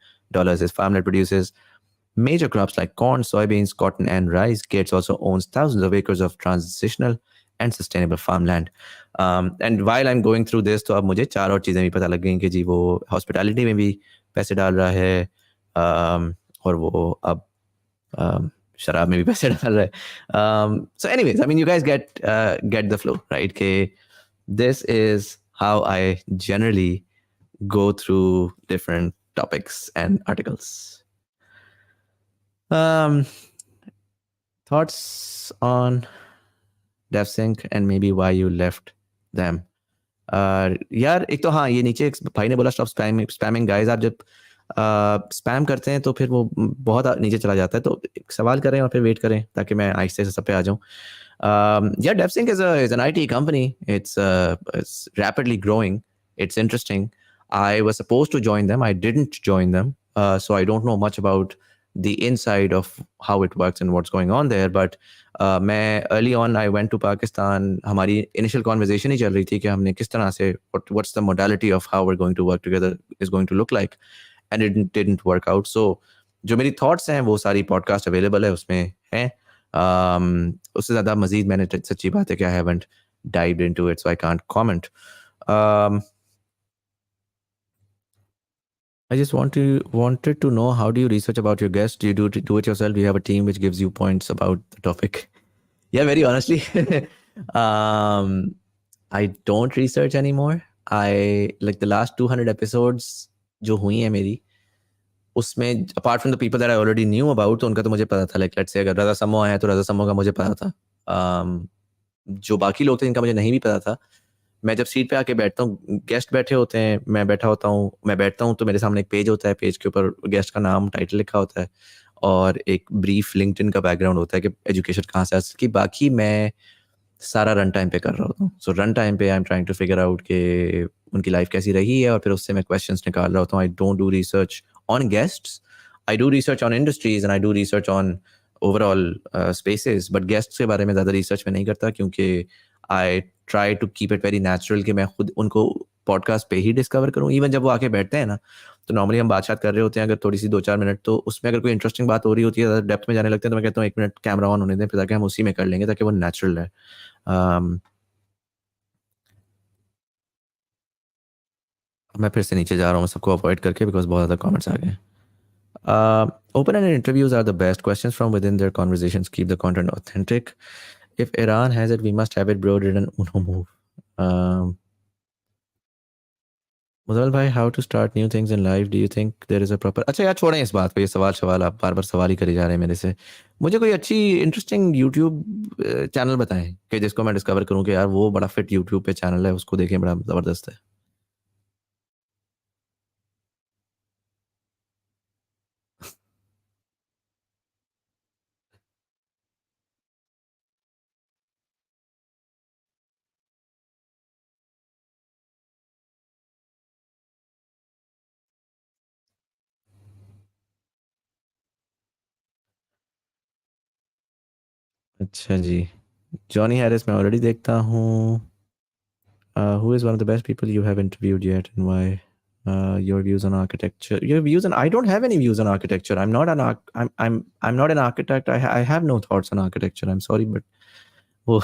His farmland produces major crops like corn, soybeans, cotton, and rice. Gates also owns thousands of acres of transitional and sustainable farmland. And while I'm going through this, तो अब मुझे 4 और चीज़ें भी पता लग गई कि जी वो हॉस्पिटैलिटी में भी पैसे डाल रहा है, और वो अब शराब में भी पैसे डाल रहा है. So anyways, I mean, you guys get the flow, right? कि this is how I generally go through different topics and articles. Thoughts on DevSync and maybe why you left them. यार एक तो हाँ, ये नीचे एक भाई ने बोला स्टॉप स्पैमिंग गाइस. आप जब स्पैम करते हैं तो फिर वो बहुत नीचे चला जाता है. तो एक सवाल करें और फिर वेट करें ताकि मैं आहिस्ते से सब पे आ जाऊँ. Yeah, DevSync is an IT company. It's rapidly growing. It's interesting. I was supposed to join them. I didn't join them. So I don't know much about the inside of how it works and what's going on there. But मैं early on I went to Pakistan. हमारी initial conversation ही चल रही थी कि हमने किस तरह से what's the modality of how we're going to work together is going to look like, and it didn't work out. So जो मेरी thoughts हैं वो सारी podcast available है, उसमें हैं. उससे ज़्यादा मज़ीद मैंने सच्ची बात है कि I haven't dived into it, so I can't comment. I just wanted to know, how do you research about your guests? Do you do it yourself? Do you have a team which gives you points about the topic? Yeah, very honestly, I don't research anymore. I like the last 200 episodes जो हुई है मेरी, उसमें apart from the people that I already knew about, तो उनका तो मुझे पता था. Like let's say अगर रजा समो है तो रजा समो का मुझे पता था. जो बाकी लोग थे इनका मुझे नहीं भी पता था. मैं जब सीट पे आके बैठता हूँ, गेस्ट बैठे होते हैं, मैं बैठा होता हूँ, मैं बैठता हूँ तो मेरे सामने एक पेज होता है. पेज के ऊपर गेस्ट का नाम, टाइटल लिखा होता है और एक ब्रीफ लिंक्डइन का बैकग्राउंड होता है कि एजुकेशन कहाँ से की. बाकी मैं सारा रन टाइम पे कर रहा होता हूँ. सो रन टाइम पे I am trying to figure out कि उनकी लाइफ कैसी रही है और फिर उससे मैं क्वेश्चंस निकाल रहा होता हूँ. I don't do research on guests. I do research on industries and I do research on overall spaces. But guests के बारे में ज़्यादा रिसर्च मैं नहीं करता क्योंकि I try to keep it very natural कि मैं खुद उनको पॉडकास्ट पे ही डिस्कवर करूँ. इवन जब वो आके बैठते हैं ना तो नॉर्मली हम बात कर रहे होते हैं, अगर थोड़ी सी 2-4 मिनट, तो उसमें अगर कोई इंटरेस्टिंग बात हो रही होती है, डेप्थ में जाने लगते हैं, तो मैं कहता हूँ 1 मिनट कैमरा ऑन होने दें, फिर ताकि हम उसी में कर लेंगे ताकि वो नेचुरल है. मैं फिर से नीचे जा रहा हूँ सबको अवॉइड करके बिकॉज बहुत ज़्यादा कमेंट्स आ गए. Open-ended interviews are the best. Questions from within their conversations keep the content authentic. If Iran has it, we must have it, bro. Did an Uno move. मुजल भाई, how to start new things in life? Do you think there is a proper? अच्छा यार, छोड़ें इस बात को, ये सवाल आप बार बार सवाल ही करे जा रहे हैं मेरे से. मुझे कोई अच्छी इंटरेस्टिंग यूट्यूब चैनल बताएं कि जिसको मैं डिस्कवर करूं कि यार वो बड़ा फिट यूट्यूब पे चैनल है, उसको देखें, बड़ा ज़बरदस्त है. अच्छा जी. जॉनी हैरिस मैं ऑलरेडी देखता हूँ. Who is one of the best people you have interviewed yet, and why? Your views on architecture. Your views on, I don't have any views on architecture. I'm not an I'm not an architect. I have no thoughts on architecture. I'm sorry, but वो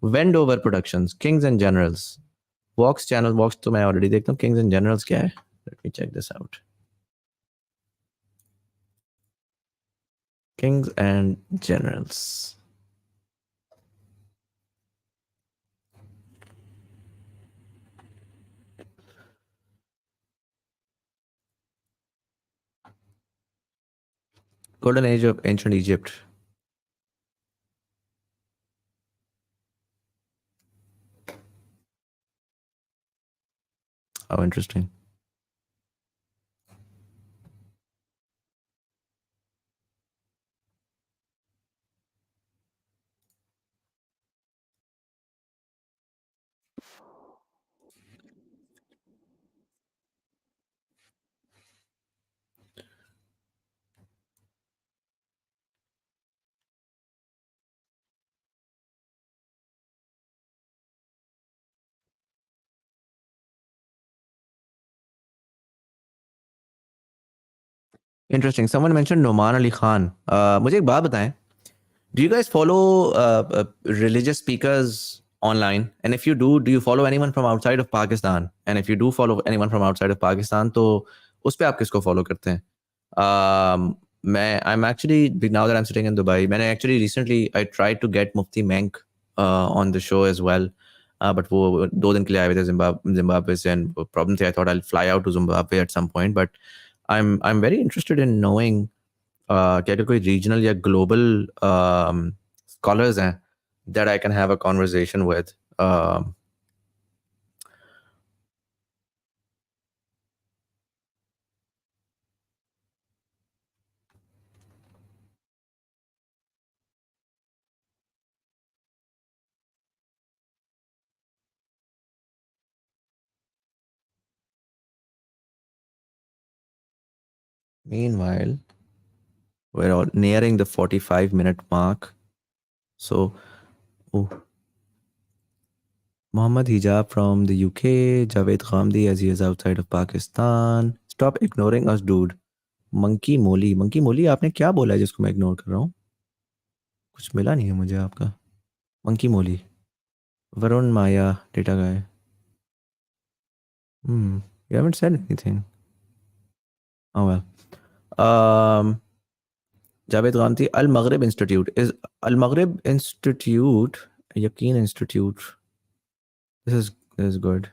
Wendover Productions, Kings and Generals, Vox channel. Vox तो मैं already देखता हूँ. Kings and Generals क्या है? Let me check this out. Kings and Generals. Golden Age of Ancient Egypt. How interesting. Interesting. Someone mentioned Noman Ali Khan. मुझे एक बात बताएं. Do you guys follow religious speakers online? And if you do you follow anyone from outside of Pakistan? And if you do follow anyone from outside of Pakistan, तो उस पे आप किसको follow करते हैं? I'm actually, now that I'm sitting in Dubai, मैंने actually recently I tried to get Mufti Menk on the show as well. But वो 2 दिन के लिए आए हुए थे Zimbabwe से, and problem थी, I thought I'll fly out to Zimbabwe at some point, but I'm very interested in knowing कि अगर कोई रीजनल या ग्लोबल स्कॉलर्स हैं that I can have a conversation with. Meanwhile, we're all nearing the 45-minute mark. So, Mohammad Hijab from the UK, Javed Ghamdi as he is outside of Pakistan. Stop ignoring us, dude. Monkey Molly, आपने क्या बोला है जिसको मैं ignore कर रहा हूँ? कुछ मिला नहीं है मुझे आपका. Monkey Molly. Varun Maya, data guy. You haven't said anything. Oh well. Javed Ghamdi, Al Maghrib Institute. Is Al Maghrib Institute Yaqeen Institute? This is good.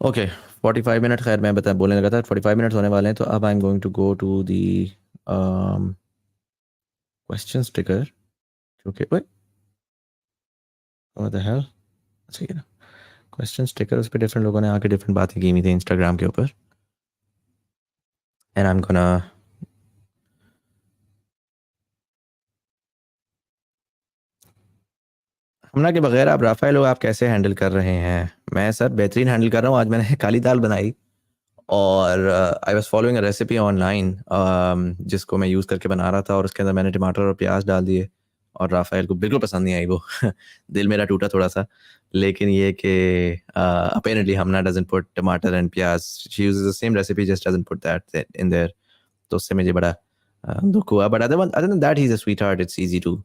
Okay, 45 minutes. खैर मैं बोलने लगा था 45 minutes होने वाले हैं, तो अब I'm going to go to the question sticker. Okay, wait. What the hell? अच्छा ये question sticker, उस पे different लोगों ने आके different बातें की हुई थी Instagram के ऊपर. And I'm gonna हमना के बगैर आप राफेल लोग आप कैसे हैंडल कर रहे हैं? मैं सर बेहतरीन हैंडल कर रहा हूँ. आज मैंने काली दाल बनाई और I was following a recipe online जिसको मैं यूज़ करके बना रहा था, और उसके अंदर मैंने टमाटर और प्याज डाल दिए और राफेल को बिल्कुल पसंद नहीं आई वो दिल मेरा टूटा थोड़ा सा लेकिन ये कि apparently Hamna doesn't put tomato and pyaz she uses the same recipe just doesn't put that in there तो उससे मुझे बड़ा दुख हुआ but other than that he's a sweetheart it's easy to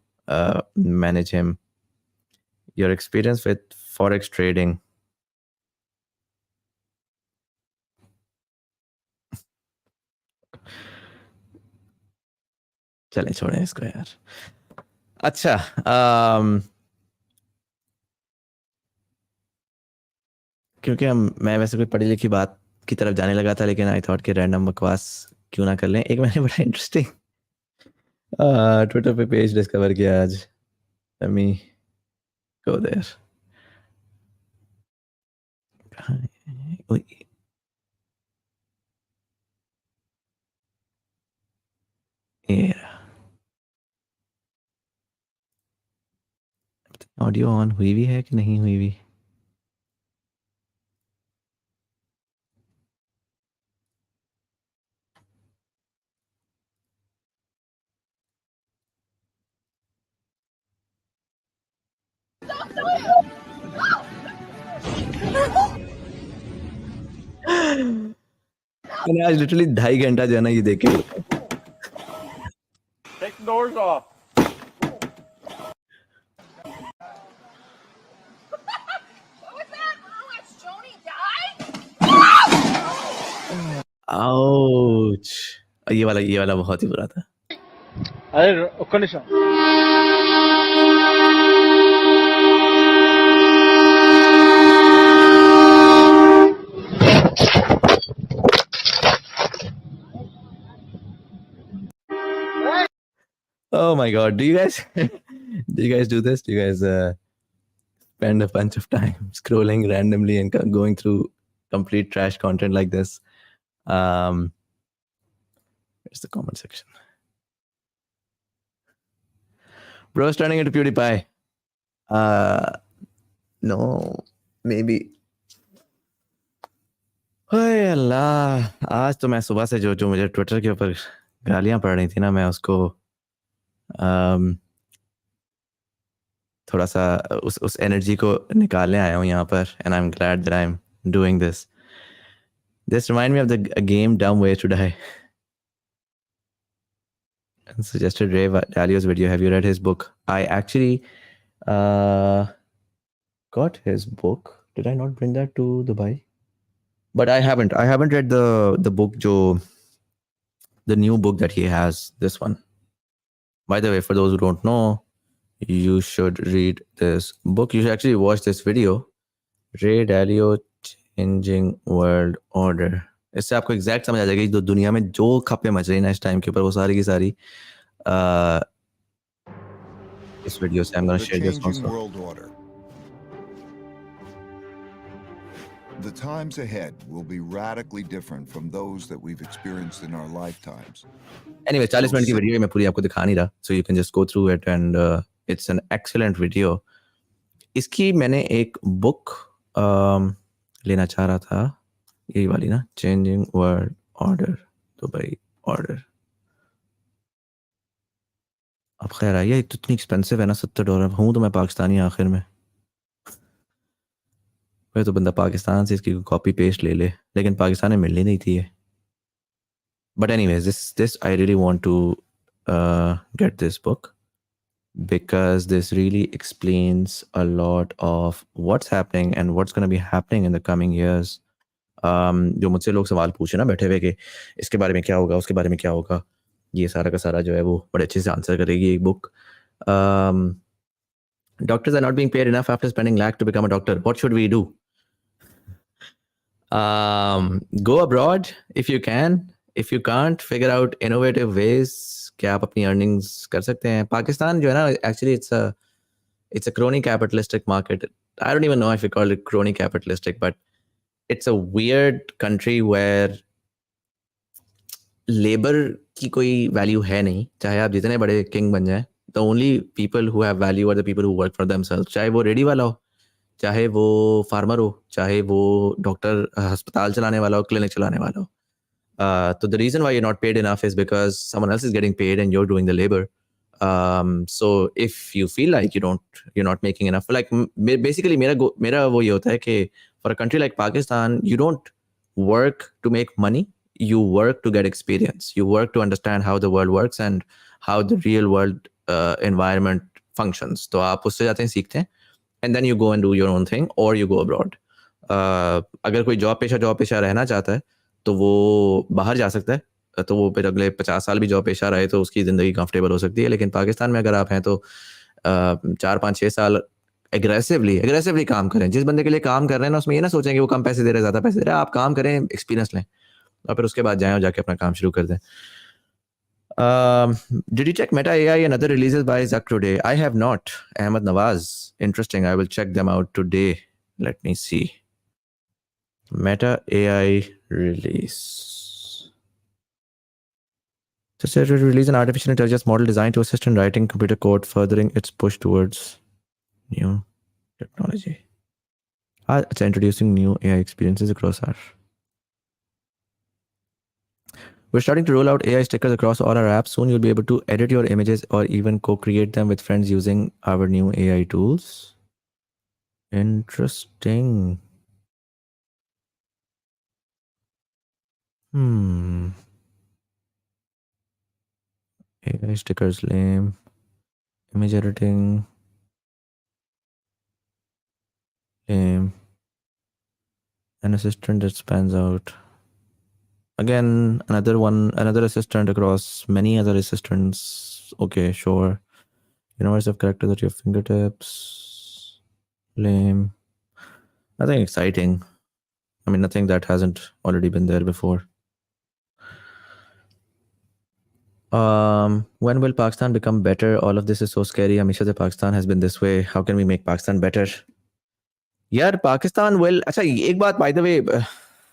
manage him your experience with forex trading चलें छोड़ें इसको यार अच्छा क्योंकि मैं वैसे कोई पढ़ी लिखी बात की तरफ जाने लगा था लेकिन आई थॉट कि रैंडम बकवास क्यों ना कर लें एक मैंने बड़ा इंटरेस्टिंग ट्विटर पे पेज डिस्कवर किया आज let me go there audio on हुई भी है कि नहीं हुई भी मैंने आज लिटरली 2.5 घंटा जो है ना ये देखे Take the doors off. Ouch ये वाला बहुत ही बुरा था अरे condition Oh my God! Do you guys do this? Do you guys spend a bunch of time scrolling randomly and going through complete trash content like this? Where's the comment section? Bro's turning into PewDiePie. No, maybe. हाय अल्लाह आज तो मैं सुबह से जो मुझे Twitter के ऊपर गालियां पड़ रही थी ना मैं उसको थोड़ा सा उस एनर्जी को निकालने आया हूँ यहाँ पर and I'm glad that I'm doing this. This reminds me of the game Dumb Ways to Die. And suggested Ray Dalio's video. Have you read his book? I actually got his book. Did I not bring that to Dubai? But I haven't read the book, the new book that he has, this one. By the way, for those who don't know, you should read this book. You should actually watch this video. Ray Dalio Changing World Order. इससे आपको exact समझ आ जाएगी जो दुनिया में जो खपे much रही है ना इस टाइम के ऊपर वो सारी की सारी इस वीडियो से I'm going to share this also. The times ahead will be radically different from those that we've experienced in our lifetimes. Anyway, 40 minute की वीडियो मैं पूरी आपको दिखा नहीं रहा, so you can just go through it and it's an excellent video. इसकी मैंने एक बुक लेना चाह रहा था, यही वाली ना, Changing World Order, Dubai order. अब खैर आई है, तो इतनी एक्सपेंसिव है ना, $70. हूँ तो मैं पाकिस्तानी आखिर में. वह तो बंदा पाकिस्तान से इसकी कॉपी पेस्ट ले ले, लेकिन पाकिस्तान में मिलनी नहीं थी ये. But anyways, this I really want to get this book because this really explains a lot of what's happening and what's going to be happening in the coming years. जो मुझसे लोग सवाल पूछे ना बैठे हुए कि इसके बारे में क्या होगा, उसके बारे में क्या होगा, ये सारा का सारा जो है वो बड़े अच्छे से आंसर करेगी एक book. Doctors are not being paid enough after spending lakh to become a doctor. What should we do? Go abroad if you can. If you can't, figure out innovative ways कि आप अपनी earnings कर सकते हैं. पाकिस्तान जो है ना, actually it's a crony capitalistic market. I don't even know if you call it crony capitalistic, but it's a weird country where labor की कोई value है नहीं. चाहे आप जितने बड़े king बन जाएं, the only people who have value are the people who work for themselves. चाहे वो रेडी वाला हो, चाहे वो फार्मर हो, चाहे वो डॉक्टर अस्पताल चलाने वाला हो, क्लिनिक चलाने वाला हो. So the reason why you're not paid enough is because someone else is getting paid and you're doing the labor. So if you feel like you're not making enough, like basically मेरा वो ये होता है कि for a country like Pakistan, you don't work to make money, you work to get experience, you work to understand how the world works and how the real world environment functions. तो आप उससे जाते हैं, सीखते हैं, and then you go and do your own thing or you go abroad. अगर कोई job पेशा रहना चाहता है तो वो बाहर जा सकता है, तो वो फिर अगले 50 साल भी जॉब पेशा रहे तो उसकी ज़िंदगी कंफर्टेबल हो सकती है. लेकिन पाकिस्तान में अगर आप हैं तो 4-5-6 साल एग्रेसिवली काम करें. जिस बंदे के लिए काम कर रहे हैं ना, उसमें ये ना सोचें कि वो कम पैसे दे रहे हैं, ज़्यादा पैसे दे रहे हैं. आप काम करें, एक्सपीरियंस लें और फिर उसके बाद जाएं और जाके अपना काम शुरू कर दें. Did you check Meta AI and other releases by Zuck today? I have not. Ahmed Nawaz. Interesting. I will check them out today. Let me see. Meta AI release. So said to release an artificial intelligence model designed to assist in writing computer code, furthering its push towards new technology. It's introducing new AI experiences across our. We're starting to roll out AI stickers across all our apps. Soon you'll be able to edit your images or even co-create them with friends using our new AI tools. Interesting. AI stickers, lame. Image editing, lame. An assistant that spans out. Again, another assistant across many other assistants. Okay, sure. Universe of characters at your fingertips. Lame. Nothing exciting. I mean, nothing that hasn't already been there before. When will Pakistan become better? All of this is so scary. Hamisha se Pakistan has been this way. How can we make Pakistan better? Yeah, Pakistan will. Acha, ek baat, by the way,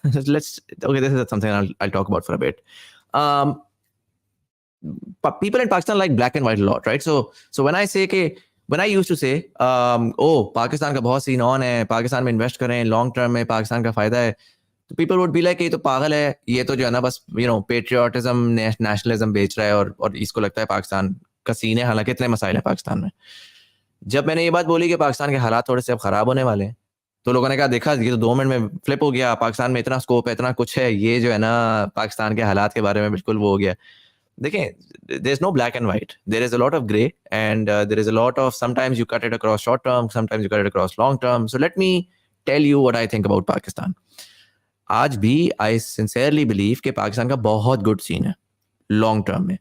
this is something I'll talk about for a bit. People in Pakistan like black and white a lot, right? So when I used to say, oh, Pakistan का बहुत scene on है, पाकिस्तान में invest करें, long term में पाकिस्तान का फायदा है, तो people would be like, ये तो पागल है, ये तो जो है ना बस पेट्रियोटिज्म, नेशनलिज्म बेच रहा है और इसको लगता है पाकिस्तान का सीन है. हालांकि इतने मसाइल है पाकिस्तान में. जब मैंने ये बात बोली कि पाकिस्तान के हालात थोड़े से अब खराब होने वाले हैं, तो लोगों ने कहा, देखा ये तो 2 मिनट में फ्लिप हो गया, पाकिस्तान में इतना स्कोप है, इतना कुछ है, ये जो है ना पाकिस्तान के हालात के बारे में बिल्कुल वो हो गया. देखें, there is no black and white. There is a lot of gray, and there is a lot of, sometimes you cut it across short term, sometimes you cut it across long term. So let me tell you what I think about Pakistan. आज भी I sincerely believe कि पाकिस्तान का बहुत good scene है long term में.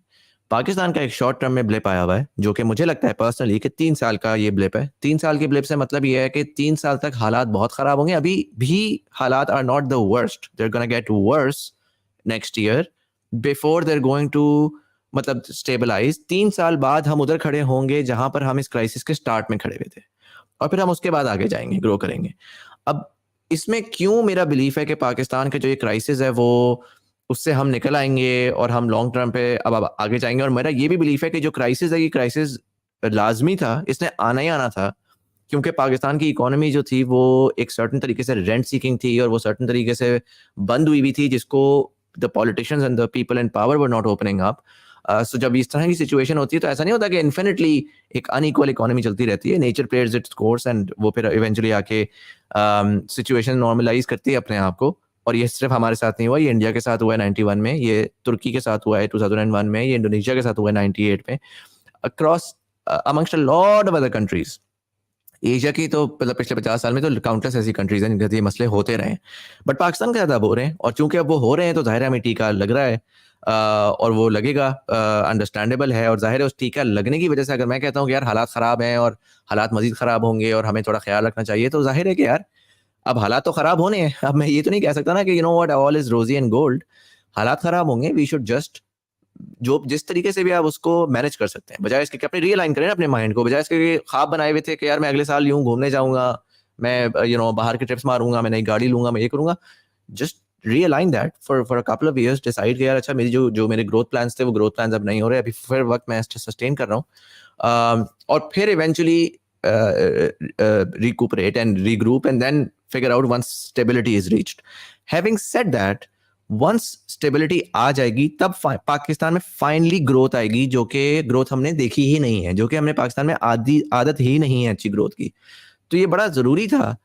पाकिस्तान का एक short term में ब्लिप आया हुआ है, जो कि मुझे लगता है पर्सनली कि 3 साल का ये ब्लिप है. 3 साल के ब्लिप से मतलब ये है कि 3 साल तक हालात बहुत खराब होंगे. अभी भी हालात are not the worst. They are gonna get worse next year before they are going to मतलब स्टेबलाइज. 3 साल बाद हम उधर खड़े होंगे जहां पर हम इस क्राइसिस के स्टार्ट में खड़े हुए थे, और फिर हम उसके बाद आगे जाएंगे, ग्रो करेंगे. अब इसमें क्यों मेरा बिलीफ है कि पाकिस्तान का जो ये क्राइसिस है वो उससे हम निकल आएंगे और हम लॉन्ग टर्म पे अब आगे जाएंगे. और मेरा ये भी बिलीफ है कि जो क्राइसिस है, ये क्राइसिस लाजमी था, इसने आना ही आना था, क्योंकि पाकिस्तान की इकोनॉमी जो थी वो एक सर्टन तरीके से रेंट सीकिंग थी और वो सर्टन तरीके से बंद हुई भी थी, जिसको the politicians and the people in power were not opening up. So जब इस तरह की सिचुएशन होती है तो ऐसा नहीं होता कि इन्फिनिटली एक अनइक्वल इकोनॉमी चलती रहती है. Nature players its course and वो फिर इवेंचुअली आके सिचुएशन नॉर्मलाइज करती है अपने आप को. और ये सिर्फ हमारे साथ नहीं हुआ, ये इंडिया के साथ हुआ है 91 में, ये तुर्की के साथ हुआ है 2001 में, ये इंडोनेशिया के साथ हुआ है 98 में, across amongst a lot of other countries. Asia की तो मतलब पिछले 50 साल में तो काउंटलेस ऐसी कंट्रीज हैं जिनके ये मसले होते रहे, बट पाकिस्तान के साथ अब हो रहे हैं. और चूंकि अब वो हो रहे हैं तो जाहिर है हमें टीका लग रहा है, और वो लगेगा, अंडरस्टैंडेबल है. और जाहिर है उस टीका लगने की वजह से अगर मैं कहता हूँ कि यार हालात ख़राब हैं और हालात मजीद ख़राब होंगे और हमें थोड़ा ख्याल रखना चाहिए, तो जाहिर है कि यार अब हालात तो ख़राब होने हैं. अब मैं ये तो नहीं कह सकता ना कि व्हाट ऑल इज रोजी एंड गोल्ड. हालात ख़राब होंगे. वी शुड जस्ट जो जिस तरीके से भी आप उसको मैनेज कर सकते हैं, बजाय इसके कि अपने रियलाइन करें अपने माइंड को, बजाय इसके ख्वाब बनाए हुए थे कि यार मैं अगले साल यूं घूमने जाऊंगा, मैं बाहर की ट्रिप्स मारूंगा, मैं नई गाड़ी लूंगा, मैं ये करूंगा. Just realign that for a couple of years. Decide किया यार अच्छा मेरी जो मेरे ग्रोथ प्लान्स थे वो ग्रोथ प्लान्स अब नहीं हो रहे, अभी फिर वक्त मैं सस्टेन कर रहा हूँ, और फिर eventually recuperate and regroup and then figure out once stability is reached. Having said that, once stability आ जाएगी तब पाकिस्तान में फाइनली ग्रोथ आएगी, जो कि ग्रोथ हमने देखी ही नहीं है, जो कि हमने पाकिस्तान में आदत ही नहीं है अच्छी ग्रोथ की। तो ये बड़ा ज़रूरी था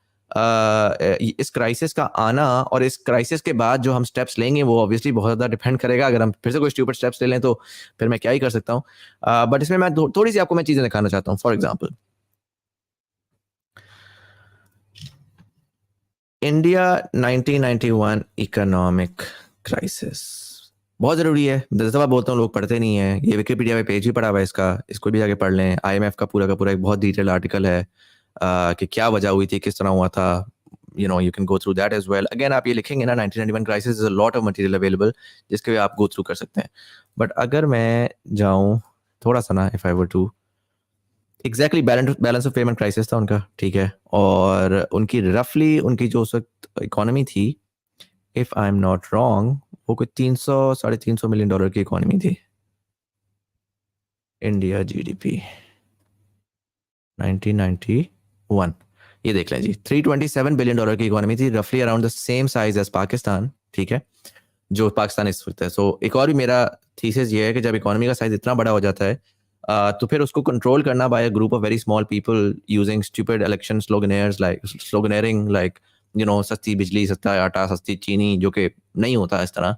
इस क्राइसिस का आना, और इस क्राइसिस के बाद जो हम स्टेप्स लेंगे वो ऑब्वियसली बहुत ज़्यादा डिपेंड करेगा। अगर हम फिर से कोई स्टूपिड स्टेप्स ले लें तो फिर मैं क्या ही कर सकता हूँ। बट इसमें मैं थोड़ी सी आपको मैं चीज़ें दिखाना चाहता हूँ। For example, India 1991 economic crisis बहुत ज़रूरी है। 10 दफ़ा बोलता हूँ, लोग पढ़ते नहीं है। ये विकिपीडिया पे पेज भी पढ़ा हुआ है इसका, इसको भी जाके पढ़ लें। IMF का पूरा एक बहुत डिटेल आर्टिकल है कि क्या वजह हुई थी, किस तरह हुआ था। You can go through that as well. Again, आप ये लिखेंगे ना 1991 crisis, is a lot of material available जिसके भी आप go through कर सकते हैं। बट अगर मैं जाऊँ थोड़ा सा ना, if I were to exactly balance of payment crisis था उनका, ठीक है, और उनकी रफली उनकी जो उस वक्त इकोनॉमी थी, if I am not wrong, वो कोई 300-350 मिलियन डॉलर की इकोनॉमी थी। इंडिया GDP 1991, ये देख लें जी, 327 बिलियन डॉलर की इकोनॉमी थी, रफली around the same size as Pakistan, ठीक है, जो पाकिस्तान इस वक्त है। सो एक और भी मेरा थीसिस ये है कि जब इकोनॉमी का साइज इतना बड़ा हो जाता है तो फिर उसको कंट्रोल करना by a group of very small people using stupid election sloganeering like सस्ती बिजली, सस्ता आटा, सस्ती चीनी, जो कि नहीं होता इस तरह,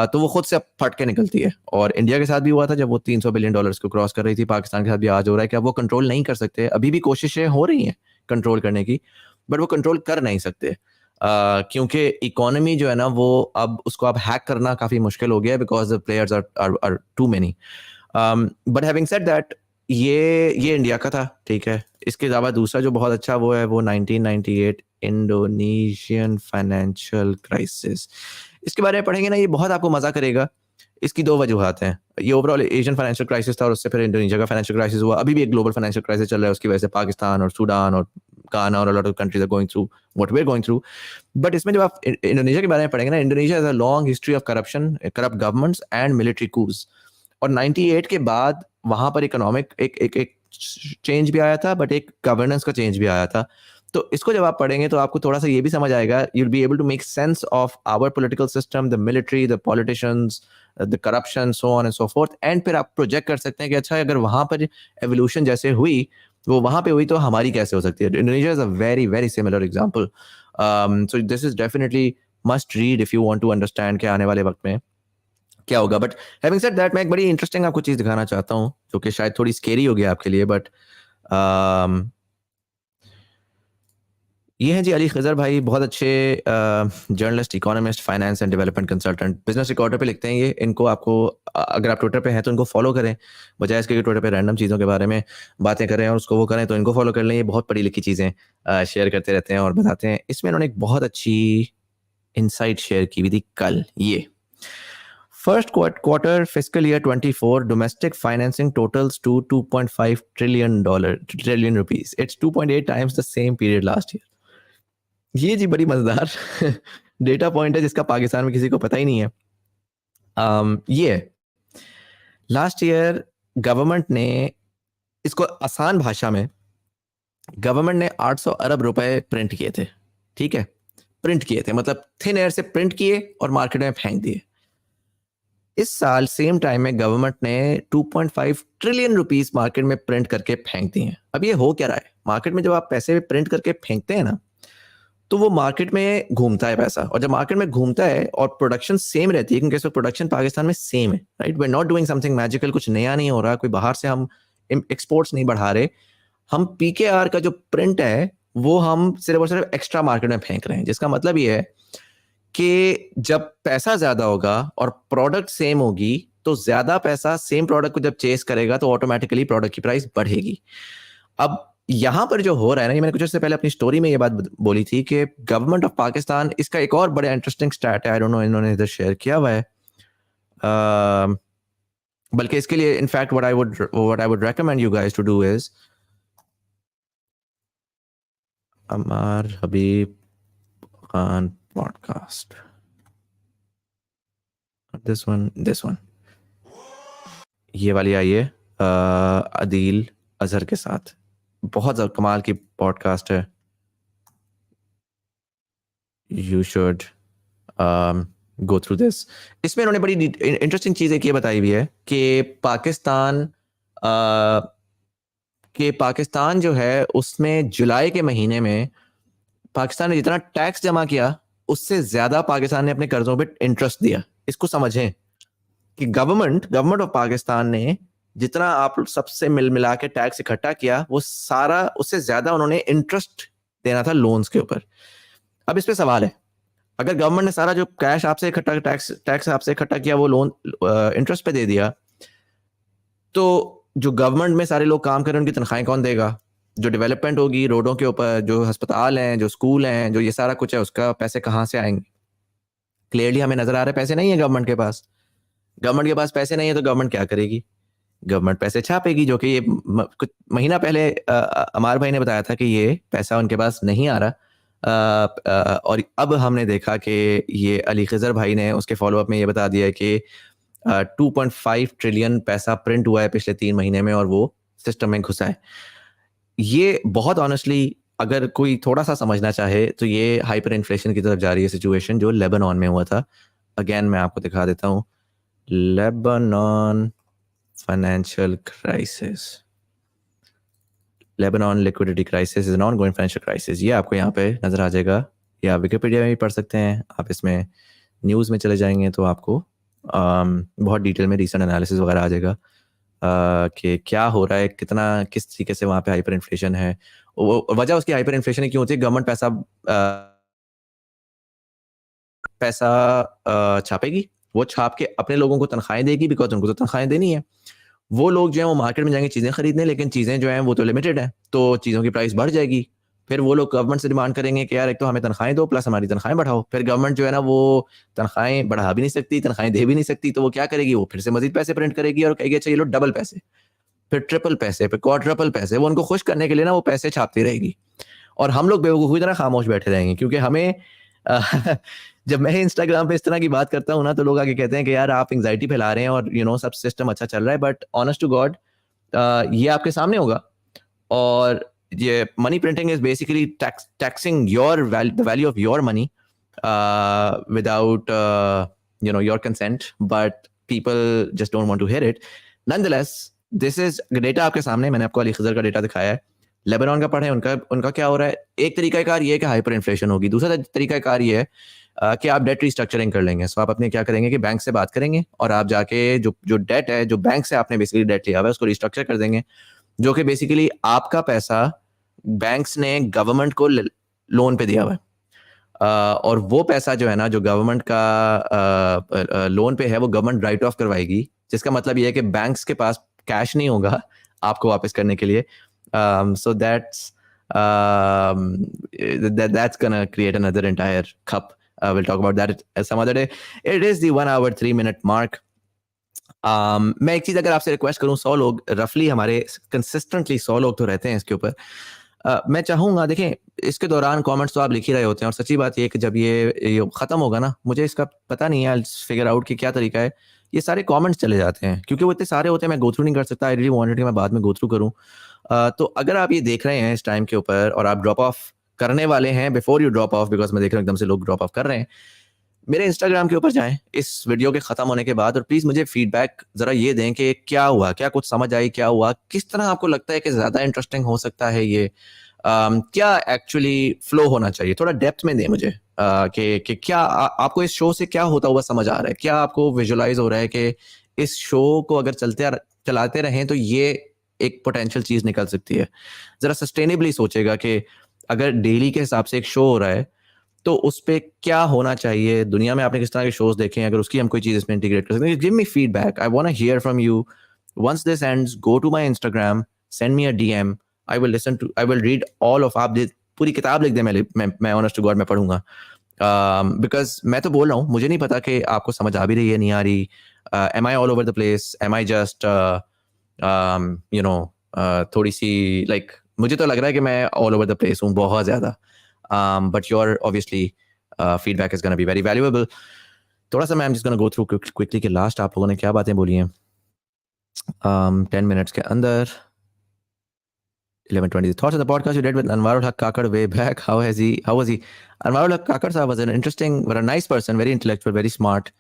तो वो खुद से फट के निकलती है। और इंडिया के साथ भी हुआ था जब वो 300 बिलियन डॉलर्स को क्रॉस कर रही थी। पाकिस्तान के साथ भी आज हो रहा है कि अब वो कंट्रोल नहीं कर सकते। अभी भी कोशिशें हो रही हैं कंट्रोल करने की, बट वो कंट्रोल कर नहीं सकते क्योंकि इकोनॉमी जो है ना, वो अब उसको अब हैक करना काफ़ी मुश्किल हो गया है, because the players are too many. But having said that, ये इंडिया का था, ठीक है। इसके अलावा दूसरा जो बहुत अच्छा वो है वो 1998 इंडोनेशियन फाइनेंशियल क्राइसिस। इसके बारे में पढ़ेंगे ना, ये बहुत आपको मजा करेगा। इसकी दो वजूहत हैं। ये ओवरऑल एशियन फाइनेंशियल क्राइसिस था और उससे फिर इंडोनेशिया का फाइनेंशियल क्राइसिस हुआ। अभी भी एक ग्लोबल फाइनेंशियल क्राइसिस चल रहा है, उसकी वजह से पाकिस्तान और सूडान और गाना और lot of countries are going through what we are going through. But इसमें जब आप इंडोनेशिया के बारे में पढ़ेंगे ना, Indonesia has a long history of corruption, corrupt governments and military coups. और 98 के बाद वहां पर इकोनॉमिक एक चेंज भी आया था, बट एक गवर्नेंस का चेंज भी आया था। तो इसको जब आप पढ़ेंगे तो आपको थोड़ा सा ये भी समझ आएगा, you will be able to make sense of our political system, the military, the politicians, the corruption, so on and so forth. And फिर आप प्रोजेक्ट कर सकते हैं कि अच्छा, अगर वहां पर एवोल्यूशन जैसे हुई वो वहां पे हुई तो हमारी कैसे हो सकती है। Indonesia is a very very similar example. So this is definitely must read if you want to understand कि आने वाले वक्त में क्या होगा। बट हैविंग सेड दैट, मैं एक बड़ी इंटरेस्टिंग आपको चीज दिखाना चाहता हूँ जो कि शायद थोड़ी स्केरी होगी आपके लिए, बट ये हैं जी अली खजर भाई, बहुत अच्छे journalist, economist, finance and development consultant. Business recorder पे लिखते हैं ये। इनको आपको अगर आप ट्विटर पे हैं तो इनको फॉलो करें, बजाय इसके ट्विटर पे रैंडम चीज़ों के बारे में बातें करें और उसको वो करें, तो इनको फॉलो कर लें। ये बहुत पढ़ी लिखी चीज़ें शेयर करते रहते हैं और बताते हैं। इसमें इन्होंने एक बहुत अच्छी इंसाइट शेयर की हुई थी कल। ये First quarter fiscal year 24 domestic financing totals to $2.5 trillion rupees. It's 2.8 times the same period last year. ये जी बड़ी मजेदार डेटा पॉइंट है जिसका पाकिस्तान में किसी को पता ही नहीं है। ये लास्ट ईयर गवर्नमेंट ने, इसको आसान भाषा में, गवर्नमेंट ने 800 अरब रुपए प्रिंट किए थे, ठीक है, प्रिंट किए थे, मतलब थिन एयर से प्रिंट किए और मार्केट में फेंक दिए। इस साल सेम टाइम में गवर्नमेंट ने 2.5 ट्रिलियन रुपीस मार्केट में प्रिंट करके फेंक दिए हैं। अब ये हो क्या रहा है, मार्केट में जब आप पैसे प्रिंट करके फेंकते हैं ना, तो वो मार्केट में घूमता है पैसा, और जब मार्केट में घूमता है और प्रोडक्शन सेम रहती है, क्योंकि इस वक्त प्रोडक्शन पाकिस्तान में सेम है, right. We are not doing something magical, कुछ नया नहीं हो रहा, कोई बाहर से हम एक्सपोर्ट्स नहीं बढ़ा रहे। हम PKR का जो प्रिंट है वो हम सिर्फ और सिर्फ एक्स्ट्रा मार्केट में फेंक रहे हैं, जिसका मतलब ये है कि जब पैसा ज्यादा होगा और प्रोडक्ट सेम होगी तो ज्यादा पैसा सेम प्रोडक्ट को जब चेस करेगा तो ऑटोमेटिकली प्रोडक्ट की प्राइस बढ़ेगी। अब यहां पर जो हो रहा है ना, ये मैंने कुछ देर से पहले अपनी स्टोरी में ये बात बोली थी कि गवर्नमेंट ऑफ पाकिस्तान, इसका एक और बड़ा इंटरेस्टिंग स्टैट है, आई डोंट नो इन्होंने इधर शेयर किया हुआ है, बल्कि इसके लिए in fact what I would recommend you guys to do is Ammar Habib Khan podcast, this one, ये वाली आई है अदील अजहर के साथ, बहुत ज्यादा कमाल की पॉडकास्ट है, you should go through this. इसमें उन्होंने बड़ी इंटरेस्टिंग चीज़ एक ये बताई हुई है कि पाकिस्तान जो है उसमें जुलाई के महीने में पाकिस्तान ने जितना टैक्स जमा किया उससे ज्यादा पाकिस्तान ने अपने कर्जों पे इंटरेस्ट दिया। इसको समझें कि गवर्नमेंट ऑफ पाकिस्तान ने जितना आप सबसे मिला के टैक्स इकट्ठा किया वो सारा उससे ज्यादा उन्होंने इंटरेस्ट देना था लोन्स के ऊपर। अब इस पे सवाल है, अगर गवर्नमेंट ने सारा जो कैश आपसे इकट्ठा टैक्स आपसे इकट्ठा किया वो लोन इंटरेस्ट पे दे दिया, तो जो गवर्नमेंट में सारे लोग काम कर रहे हैं उनकी तनख्वाहें कौन देगा? जो डेवलपमेंट होगी रोडों के ऊपर, जो अस्पताल हैं, जो स्कूल हैं, जो ये सारा कुछ है, उसका पैसे कहाँ से आएंगे? क्लियरली हमें नजर आ रहा है पैसे नहीं है गवर्नमेंट के पास। गवर्नमेंट के पास पैसे नहीं है तो गवर्नमेंट क्या करेगी? गवर्नमेंट पैसे छापेगी, जो कि ये कुछ महीना पहले अमार भाई ने बताया था कि ये पैसा उनके पास नहीं आ रहा। और अब हमने देखा कि ये अली खिजर भाई ने उसके फॉलोअप में ये बता दिया कि 2.5 ट्रिलियन पैसा प्रिंट हुआ है पिछले 3 महीने में और वो सिस्टम में घुसा है। ये बहुत ऑनेस्टली अगर कोई थोड़ा सा समझना चाहे तो ये हाइपर इन्फ्लेशन की तरफ जा रही है सिचुएशन जो लेबनान में हुआ था। अगेन मैं आपको दिखा देता हूँ, Lebanon financial crisis, Lebanon liquidity crisis is an ongoing financial crisis. ये आपको यहाँ पे नजर आ जाएगा, या विकिपीडिया में भी पढ़ सकते हैं आप। इसमें न्यूज़ में चले जाएंगे तो आपको बहुत डिटेल में रिसेंट एनालिसिस वगैरह आ जाएगा कि क्या हो रहा है, किस तरीके से वहाँ पे हाइपर इन्फ्लेशन है। वजह उसकी हाइपर इन्फ्लेशन क्यों होती है? गवर्नमेंट पैसा छापेगी, वो छाप के अपने लोगों को तनख्वाहें देगी, बिकॉज उनको तो तनख्वाहें देनी है। वो लोग जो है वो मार्केट में जाएंगे चीज़ें खरीदने, लेकिन चीज़ें जो हैं वो तो लिमिटेड है, तो चीज़ों की प्राइस बढ़ जाएगी। फिर वो लोग गवर्नमेंट से डिमांड करेंगे कि यार एक तो हमें तनख्वाहें दो प्लस हमारी तनख्वाहें बढ़ाओ। फिर गवर्नमेंट जो है ना वो तनख्वाहें बढ़ा भी नहीं सकती, तनख्वाहें दे भी नहीं सकती, तो वो क्या करेगी? वो फिर से मजीद पैसे प्रिंट करेगी और कहेगी अच्छा ये लो डबल पैसे, फिर ट्रिपल पैसे, फिर क्वाड्रपल पैसे। वो उनको खुश करने के लिए ना वो पैसे छापती रहेगी और हम लोग बेवकूफ़ी तरह खामोश बैठे रहेंगे, क्योंकि हमें जब मैं इंस्टाग्राम पे इस तरह की बात करता हूँ ना तो लोग आगे कहते हैं कि यार आप एंग्जाइटी फैला रहे हैं और सब सिस्टम अच्छा चल रहा है, बट ऑनेस्ट टू गॉड ये आपके सामने होगा। और ये money printing is basically taxing the value of your money without your consent, but people just don't want to hear it. Nonetheless this is data आपके सामने, मैंने आपको अली खिजर का डेटा दिखाया है। लेबनान का पढ़े, उनका क्या हो रहा है। एक तरीकाकार ये है कि हाइपर इन्फ्लेशन होगी, दूसरा तरीकाकार ये है कि आप डेट रिस्ट्रक्चरिंग कर लेंगे। सो आप अपने क्या करेंगे कि बैंक से बात करेंगे और आप जाके जो डेट है, जो बैंक से आपने बेसिकली डेट लिया हुआ है, उसको रिस्ट्रक्चर कर देंगे, जो कि बेसिकली आपका पैसा बैंक्स ने गवर्नमेंट को लोन पे दिया हुआ है। और वो पैसा जो है ना, जो गवर्नमेंट का लोन पे है, वो गवर्नमेंट राइट ऑफ करवाएगी, जिसका मतलब ये है कि बैंक्स के पास कैश नहीं होगा आपको वापस करने के लिए। So that's gonna create another entire cup. We'll talk about that some other day. It is the 1 hour 3 minute mark. मैं एक चीज अगर आपसे रिक्वेस्ट करूं, 100 लोग रफली हमारे कंसिस्टेंटली 100 लोग तो रहते हैं इसके ऊपर। मैं चाहूंगा, देखें इसके दौरान कमेंट्स तो आप लिख ही रहे होते हैं, और सच्ची बात ये है कि जब ये खत्म होगा ना, मुझे इसका पता नहीं है, आई फिगर आउट कि क्या तरीका है। ये सारे कमेंट्स चले जाते हैं क्योंकि वो इतने सारे होते हैं, मैं गो थ्रू नहीं कर सकता। आई रियली वांटेड कि मैं बाद में गो थ्रू करूं। तो अगर आप ये देख रहे हैं इस टाइम के ऊपर और आप ड्रॉप ऑफ करने वाले हैं, before you drop of, because मैं देख रहा हूँ एकदम से लोग ड्रॉप ऑफ कर रहे हैं, मेरे इंस्टाग्राम के ऊपर जाएं इस वीडियो के खत्म होने के बाद और प्लीज मुझे फीडबैक जरा ये दें कि क्या हुआ, क्या कुछ समझ आई, क्या हुआ, किस तरह आपको लगता है कि ज्यादा इंटरेस्टिंग हो सकता है ये, क्या एक्चुअली फ्लो होना चाहिए। थोड़ा डेप्थ में दें मुझे कि क्या आपको इस शो से क्या होता हुआ समझ आ रहा है, क्या आपको विजुअलाइज हो रहा है कि इस शो को अगर चलाते रहें तो ये एक पोटेंशियल चीज निकल सकती है। जरा सस्टेनेबली सोचेगा कि अगर डेली के हिसाब से एक शो हो रहा है तो उस पर क्या होना चाहिए। दुनिया में आपने किस तरह के शोज देखे हैं, अगर उसकी हम कोई चीज इसमें इंटीग्रेट कर सकते हैं, give me feedback. I want to hear from you. Once this ends, go to my Instagram, send me a DM, I will read all of. आप पूरी किताब लिख दें, मैं ऑनेस्ट टू गॉड मैं पढ़ूंगा, बिकॉज मैं तो बोल रहा हूँ, मुझे नहीं पता कि आपको समझ आ भी रही है नहीं आ रही। Am I all over the place, am I just थोड़ी सी लाइक मुझे तो लग रहा है कि मैं ऑल ओवर द प्लेस हूँ बहुत ज्यादा, but your obviously feedback is gonna be very valuable. थोड़ा सा मैं am just gonna go through quickly कि लास्ट आप लोगों ने क्या बातें बोली हैं 10 मिनट्स के अंदर। 11:20. Thoughts on the podcast you did with Anwarul Haq Kakar way back. How was he? Anwarul Haq Kakar sahab was an interesting, but a nice person, very intellectual, very smart.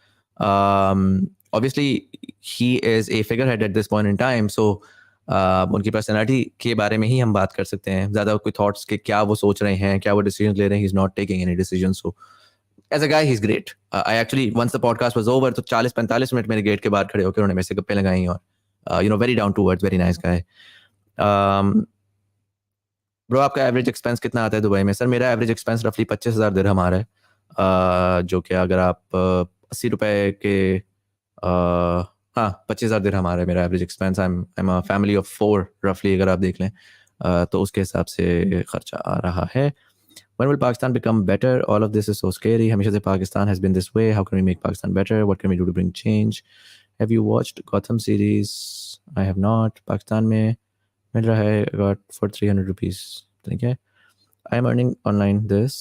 Obviously, he is a figurehead at this point in time. So, उनकी personality के बारे में ही हम बात कर सकते हैं. ज़्यादा कोई थॉट्स के क्या वो सोच रहे हैं, क्या वो डिसीजन ले रहे हैं. He's not taking any decisions. So, as a guy, he's great. I actually, once the podcast was over, तो 40-45 मिनट मेरे गेट के बाहर खड़े होकर उन्होंने मेरे से गप्पे लगाई और very down to earth, very nice guy. Bro आपका एवरेज एक्सपेंस कितना आता है दुबई में? सर मेरा एवरेज एक्सपेंस रफली 25,000 दिरहम आ रहा है, जो कि अगर आप 80 रुपए के 25,000 दिरहम आ रहा है मेरा average expense. I am a family of 4 रफली, अगर आप देख लें तो उसके हिसाब से खर्चा आ रहा है. When will Pakistan become better? All of this is so scary. हमेशा से Pakistan has been this way. How can we make Pakistan better? What can we do to bring change? Have you watched Gotham series? I have not. Pakistan में मिल रहा है got for 300 rupees. ठीक है. I am earning online this.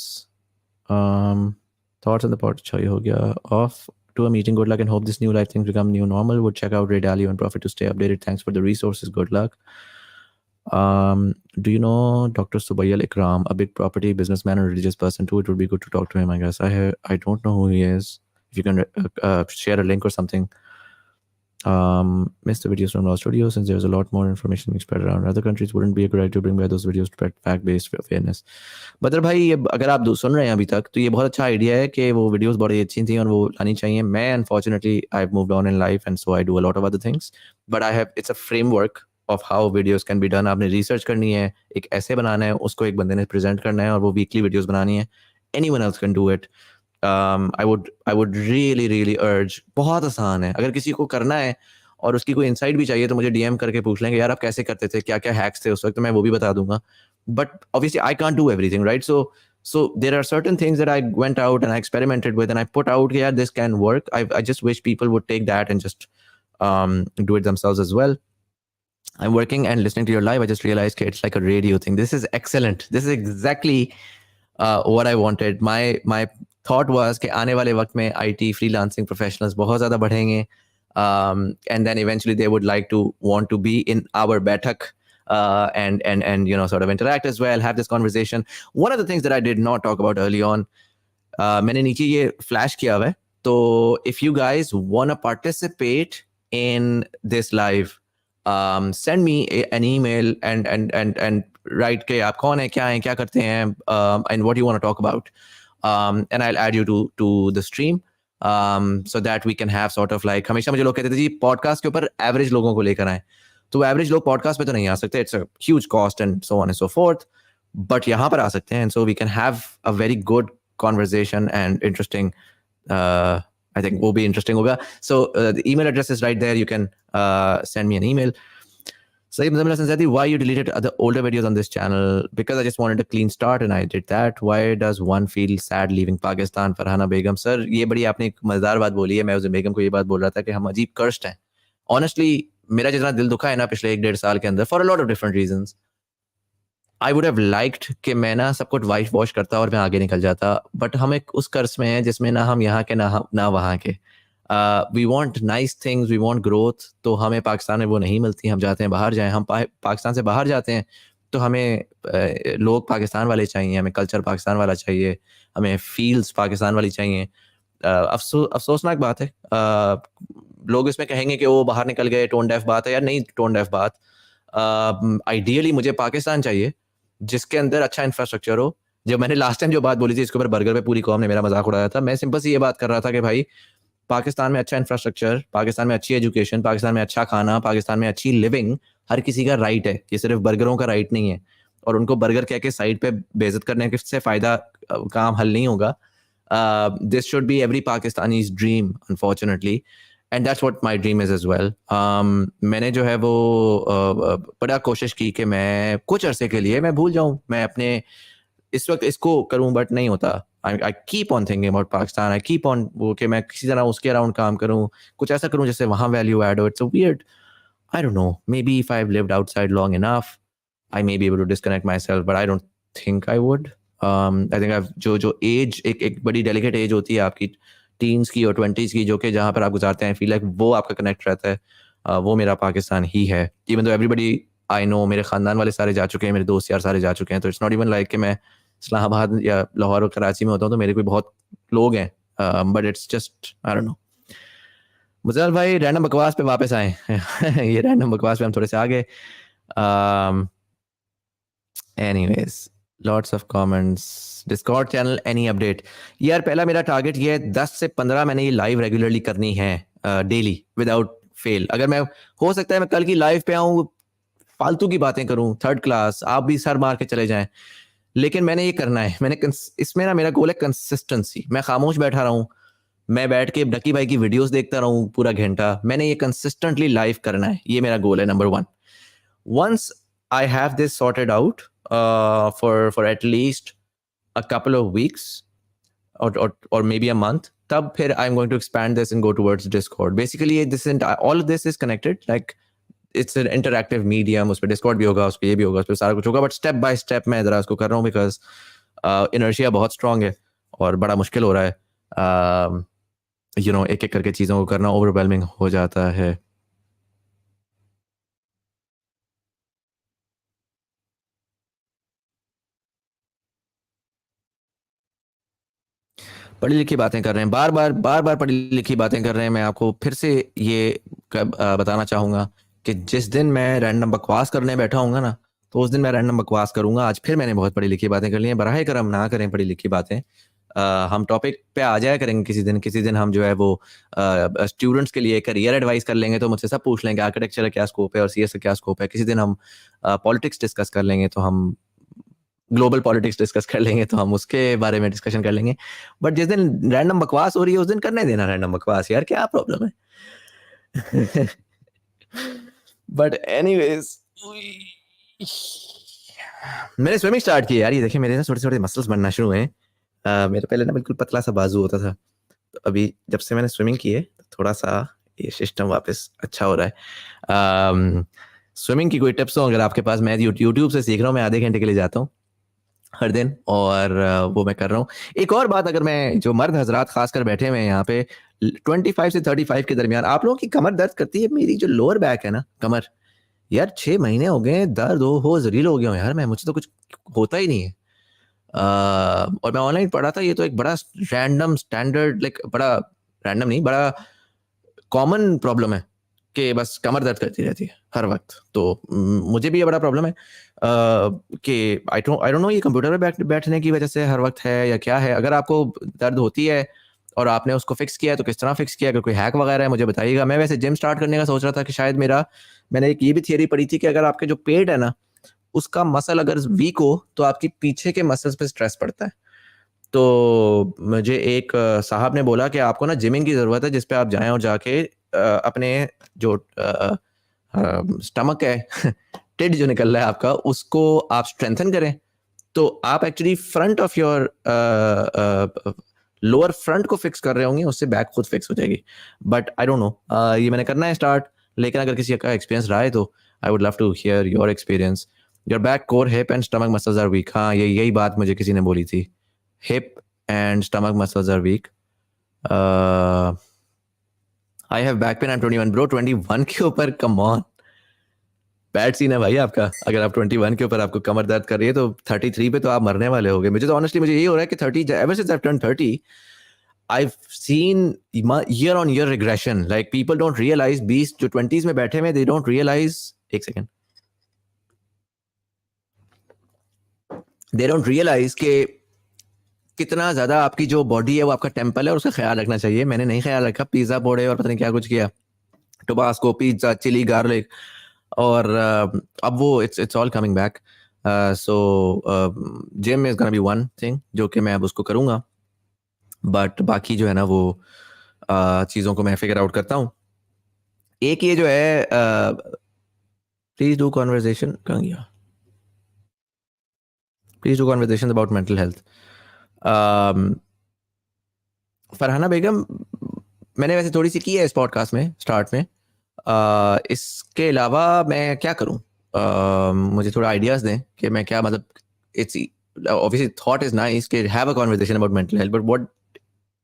Thoughts on the pot? अच्छा ये हो गया. Off to a meeting. Good luck and hope this new life things become new normal. Would check out Ray Dalio and Profit to stay updated. Thanks for the resources. Good luck. Do you know Dr. Subayal Ikram, a big property businessman and religious person too? It would be good to talk to him, I guess. I don't know who he is. If you can share a link or something. Missed the videos from Law Studio since there's a lot more information being spread around. Other countries wouldn't be a good idea to bring back those videos to spread fact-based awareness. बदर भाई ये अगर आप सुन रहे हैं अभी तक तो ये बहुत अच्छा आइडिया है कि वो वीडियोस बड़ी अच्छी थी और वो लानी चाहिए. मैं unfortunately I've moved on in life and so I do a lot of other things. But it's a framework of how videos can be done. आपने research करनी है, एक ऐसे बनाना है, उसको एक बंदे ने present करना है और वो weekly videos बनानी है. Anyone else can do it. I would really urge. बहुत आसान है. अगर किसी को करना है और उसकी कोई insight भी चाहिए तो मुझे DM करके पूछ लेंगे यार आप कैसे करते थे, क्या क्या hacks थे उस वक्त, तो मैं वो भी बता दूंगा. But obviously I can't do everything, right? So there are certain things that I went out and I experimented with and I put out here. This can work. I just wish people would take that and just do it themselves as well. I'm working and listening to your live. I just realized it's like a radio thing. This is excellent. This is exactly what I wanted. My thought was कि आने वाले वक्त में IT freelancing professionals बहुत ज़्यादा बढ़ेंगे, and then eventually they would like to want to be in our Baithak and sort of interact as well, have this conversation. One of the things that I did not talk about early on, मैंने नीचे ये flash किया हुआ है. तो if you guys want to participate in this live, send me an email and write के आप कौन है, क्या हैं, क्या करते हैं, and what you want to talk about, and I'll add you to the stream, so that we can have sort of like, हमेशा मुझे लोग कहते थे जी podcast के ऊपर average लोगों को लेकर आए, तो average लोग podcast पे तो नहीं आ सकते, it's a huge cost and so on and so forth, but यहाँ पर आ सकते हैं, and so we can have a very good conversation and interesting, I think will be interesting hoga. So the email address is right there. You can send me an email. Saeed, why you deleted the older videos on this channel? Because I just wanted a clean start and I did that. Why does one feel sad leaving Pakistan? Farhana Begum sir, ये बड़ी आपने एक मजेदार बात बोली है. मैं उस बेगम को ये बात बोल रहा था कि हम अजीब cursed हैं. Honestly, मेरा जितना दिल दुखा है ना पिछले 1-1.5 साल के अंदर, for a lot of different reasons, I would have liked कि मैं ना सब कुछ वाइट वॉश करता और मैं आगे निकल जाता, बट हम एक उस कर्ज में हैं जिसमें ना हम यहाँ के ना वहाँ के. We want nice things, we want growth, तो हमें पाकिस्तान में वो नहीं मिलती. हम जाते हैं बाहर जाएं, हम पाकिस्तान से बाहर जाते हैं तो हमें लोग पाकिस्तान वाले चाहिए, हमें कल्चर पाकिस्तान वाला चाहिए, हमें फील्स पाकिस्तान वाली चाहिए. अफसोसनाक बात है. लोग इसमें कहेंगे कि वो बाहर निकल गए, टोन डेफ बात है. यार नहीं टोन डेफ बात. आइडियली मुझे पाकिस्तान चाहिए जिसके अंदर अच्छा इंफ्रास्ट्रक्चर हो. जब मैंने लास्ट टाइम जो बात बोली थी इसके ऊपर बर्गर पे पूरी कौम ने मेरा मजाक उड़ाया था, मैं सिंपल सी ये बात कर रहा था कि भाई पाकिस्तान में अच्छा इंफ्रास्ट्रक्चर, पाकिस्तान में अच्छी एजुकेशन, पाकिस्तान में अच्छा खाना, पाकिस्तान में अच्छी लिविंग हर किसी का राइट है. ये सिर्फ बर्गरों का राइट नहीं है और उनको बर्गर कह के साइड पे बेइज्जत करने से फायदा काम हल नहीं होगा. This should be every Pakistani's dream unfortunately, and that's what my dream is as well. मैंने जो है वो बड़ा कोशिश की कि मैं कुछ अरसे के लिए मैं भूल जाऊं, मैं अपने इस वक्त इसको करूं, बट नहीं होता. I keep on thinking about Pakistan. I keep on वो कि मैं किसी तरह उसके अराउंड काम करूं, कुछ ऐसा करूं जिससे वहां वैल्यू ऐड हो. It's a weird, I don't know, maybe if I've lived outside long enough I may be able to disconnect myself, but I don't think I would. I think I've जो as एक बड़ी delicate as होती है आपकी teens की और 20s की, जो कि जहाँ पर आप गुजारते हैं, फील लाइक वो आपका कनेक्ट रहता है, वो मेरा पाकिस्तान ही है. Even though everybody I know मेरे ख़ानदान वाले सारे जा चुके हैं, मेरे दोस्त यार सारे जा चुके हैं, तो इट्स नॉट इवन लाइक कि मैं इस्लामाबाद या लाहौर और कराची में होता हूँ तो मेरे कोई बहुत लोग हैं, but it's just I don't know. Muzal भाई रैंडम बकवास पे वापस आए ये रैंडम बकवास पे हम थोड़े से आ गए। Anyways lots of comments, Discord channel any update. यार पहला मेरा टारगेट ये है 10 से 15 मैंने ये लाइव रेगुलरली करनी है, डेली विदाउट फेल। अगर मैं हो सकता है मैं कल की लाइव पे आऊँ फालतू की बातें करूं थर्ड क्लास, आप भी सर मार के चले जाएं, लेकिन मैंने ये करना है। इसमें ना मेरा गोल है कंसिस्टेंसी। मैं खामोश बैठा रहा हूं, मैं बैठ के डकी भाई की वीडियोस देखता रहूं पूरा घंटा, मैंने ये कंसिस्टेंटली लाइव करना है, ये मेरा गोल है number 1। Once I have this sorted out for at least a couple of weeks or maybe a month, तब फिर I'm going to expand this and go towards Discord. Basically all of this is connected, like it's an interactive medium, उस पर Discord भी होगा, उस पर ये भी होगा, उस पर सारा कुछ होगा, बट स्टेप बाय स्टेप मैं जरा उसको कर रहा हूँ बिकॉज इनर्शिया बहुत स्ट्रांग है और बड़ा मुश्किल हो रहा है। यू नो एक एक करके चीज़ों को करना ओवरवेलमिंग हो जाता है। पढ़ी लिखी बातें कर रहे हैं, बार बार पढ़ी लिखी बातें कर रहे हैं। मैं आपको फिर से ये बताना चाहूँगा कि जिस दिन मैं रैंडम बकवास करने बैठा हूँगा ना, तो उस दिन मैं रैंडम बकवास करूँगा। आज फिर मैंने बहुत पढ़ी लिखी बातें कर ली हैं, बराह करम ना करें पढ़ी लिखी बातें। हम टॉपिक पे आ जाया करेंगे किसी दिन हम जो है वो स्टूडेंट्स के लिए करियर एडवाइस कर लेंगे, तो मुझसे सब पूछ लेंगे आर्किटेक्चर का क्या स्कोप है और सीएस का क्या स्कोप है। किसी दिन हम पॉलिटिक्स डिस्कस कर लेंगे, तो हम ग्लोबल पॉलिटिक्स डिस्कस कर लेंगे, तो हम उसके बारे में डिस्कशन कर लेंगे। बट जिस दिन रैंडम बकवास हो रही है उस दिन करने देना रैंडम बकवास, यार क्या प्रॉब्लम है। बट एनीवेज मैंने स्विमिंग स्टार्ट की यार, ये देखिए मेरे ना छोटे छोटे मसल्स बनना शुरू हुए हैं। मेरे पहले ना बिल्कुल पतला सा बाजू होता था, तो अभी जब से मैंने स्विमिंग की है तो थोड़ा सा ये सिस्टम वापस अच्छा हो रहा है। स्विमिंग की कोई टिप्स हो अगर आपके पास? मैं यूट्यूब से सीख रहा हूँ, मैं आधे घंटे के लिए जाता हूँ हर दिन, और वो मैं कर रहा हूँ। एक और बात, अगर मैं जो मर्द हजरात खासकर बैठे हुए हैं यहाँ पे 25 से 35 के दरमियान, आप लोगों की कमर दर्द करती है? मेरी जो लोअर बैक है ना कमर, यार 6 महीने हो गए दर्द हो जरील हो गया हूँ यार मैं, मुझे तो कुछ होता ही नहीं है। और मैं ऑनलाइन पढ़ा था, ये तो एक बड़ा रैंडम स्टैंडर्ड, लाइक बड़ा रैंडम नहीं, बड़ा कॉमन प्रॉब्लम है कि बस कमर दर्द करती रहती है हर वक्त। तो मुझे भी ये बड़ा प्रॉब्लम है कि आई डोंट नो ये कंप्यूटर पे बैठने की वजह से हर वक्त है या क्या है। अगर आपको दर्द होती है और आपने उसको फिक्स किया है तो किस तरह फिक्स किया? अगर कोई हैक वगैरह है मुझे बताइएगा। मैं वैसे जिम स्टार्ट करने का सोच रहा था कि शायद मैंने एक ये भी थियरी पढ़ी थी कि अगर आपके जो पेट है ना उसका मसल अगर वीक हो तो आपकी पीछे के मसल्स पे स्ट्रेस पड़ता है। तो मुझे एक साहब ने बोला कि आपको ना जिमिंग की ज़रूरत है, जिस पे आप जाएं और जाके अपने जो स्टमक है टिड जो निकल रहा है आपका, उसको आप स्ट्रेंथन करें, तो आप actually front of your lower front को फिक्स कर रहे होंगे, उससे बैक खुद फिक्स हो जाएगी। बट आई डोंट नो, ये मैंने करना है स्टार्ट, लेकिन अगर किसी का एक्सपीरियंस रहा है तो I would love to hear your experience. Your back core hip and stomach muscles are weak. हाँ, यही बात मुझे किसी ने बोली थी, hip and stomach muscles are weak. I have back pain, I am 21 bro. 21 के ऊपर, कम ऑन, बैड सीन है भाई आपका। अगर आप 21 के ऊपर आपको कमर दर्द कर रही है तो 33 पे तो आप मरने वाले होगे। मुझे तो ऑनेस्टली मुझे यही हो रहा है कि 30 ever since I've turned 30 I've seen year on year regression. Like people don't realize, 20 जो 20s में बैठे हैं, they don't realize, एक सेकंड, they don't realize कि कितना ज्यादा आपकी जो बॉडी है वो आपका टेम्पल है और उसका ख्याल रखना चाहिए। मैंने नहीं ख्याल रखा, पिज्जा बोड़े और पता नहीं क्या कुछ किया, टोबास्को, पिज्जा, चिली, गार्लिक, और अब वो it's all coming back. So gym is gonna be one thing जो कि मैं अब उसको करूँगा, बट बाकी जो है ना वो चीज़ों को मैं फिगर आउट करता हूँ। एक ये जो है प्लीज डू कॉन्वर्जेशन, कहाँ गया, please do conversation about mental health. Farhana Begum, मैंने वैसे थोड़ी सी की है इस पॉडकास्ट में स्टार्ट में, इसके अलावा मैं क्या करूं? मुझे थोड़ा आइडियाज दें कि मैं क्या, मतलब it's obviously thought is nice कि have a conversation about mental health, but what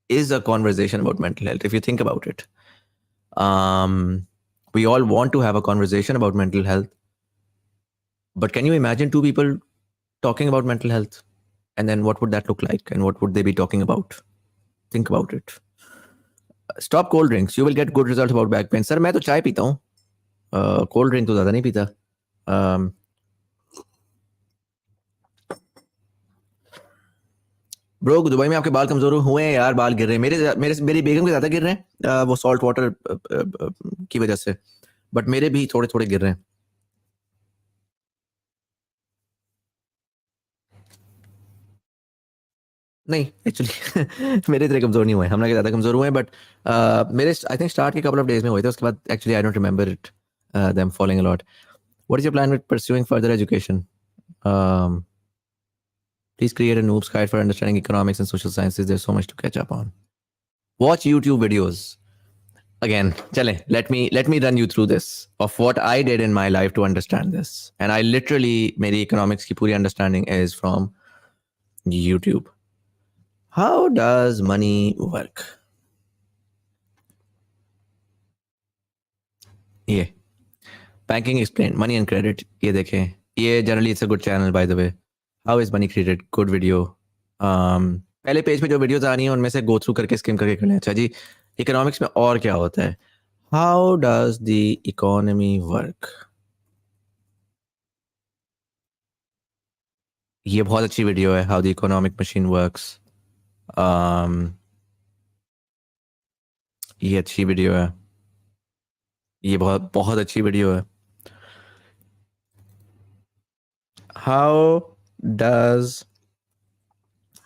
is a conversation about mental health if you think about it? We all want to have a conversation about mental health, But can you imagine two people talking about mental health? And then what would that look like? And what would they be talking about? Think about it. Stop cold drinks. You will get good results about back pain. Sir, मैं तो चाय पीता हूँ. Cold drink तो ज़्यादा नहीं पीता. Bro, Dubai में आपके बाल कमजोर हुए हैं यार. बाल गिर रहे हैं मेरी बेगम के ज्यादा गिर रहे हैं वो सॉल्ट वाटर की वजह से. बट मेरे भी थोड़े थोड़े गिर रहे हैं. नहीं एक्चुअली मेरे इतने कमजोर नहीं हुए. हम लोग ज्यादा कमजोर हुए हैं. बट मेरे आई थिंक स्टार्ट के कपल ऑफ डेज में हुए थे. उसके बाद actually I don't remember it them following a lot. What is your plan with pursuing further education? Please create a noob's guide for understanding economics and social sciences. There's so much to catch up on. Watch YouTube videos. Again, chale, let me run you through this of what I did in my life to understand this. And I literally, meri economics ki puri understanding is from YouTube. How does money work? Yeah. Banking explained. Money and credit. Ye dekhe. Ye generally it's a good channel, by the way. How is money created? Good video. पहले page पे जो videos आ रही हैं उनमें से go through करके scheme करके कर लें. अच्छा जी, इकोनॉमिक्स में और क्या होता है? How does the economy work? ये बहुत अच्छी वीडियो है, how the economic machine works. ये अच्छी वीडियो है. ये बहुत बहुत अच्छी वीडियो है.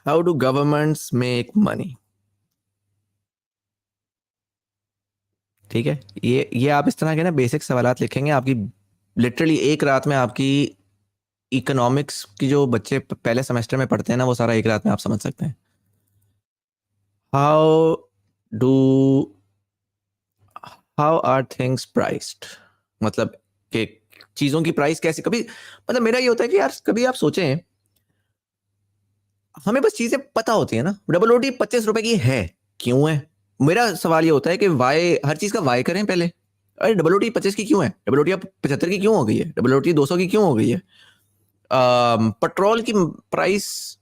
How do governments make money? ठीक है, ये आप इस तरह के ना बेसिक सवालात लिखेंगे, आपकी लिटरली एक रात में आपकी इकोनॉमिक्स की जो बच्चे पहले सेमेस्टर में पढ़ते हैं ना, वो सारा एक रात में आप समझ सकते हैं. How are things priced? मतलब कि चीजों की प्राइस कैसे, कभी मतलब मेरा ये होता है कि यार कभी आप सोचें, हमें बस चीजें पता होती है ना. डबल रोटी 25 रुपए की है, क्यों है? मेरा सवाल ये होता है कि वाई, हर चीज का वाई करें पहले. अरे डबल रोटी 25 की क्यों है? डबल रोटी अब 75 की क्यों हो गई है? डबल रोटी 200 की क्यों हो गई है? पेट्रोल की प्राइस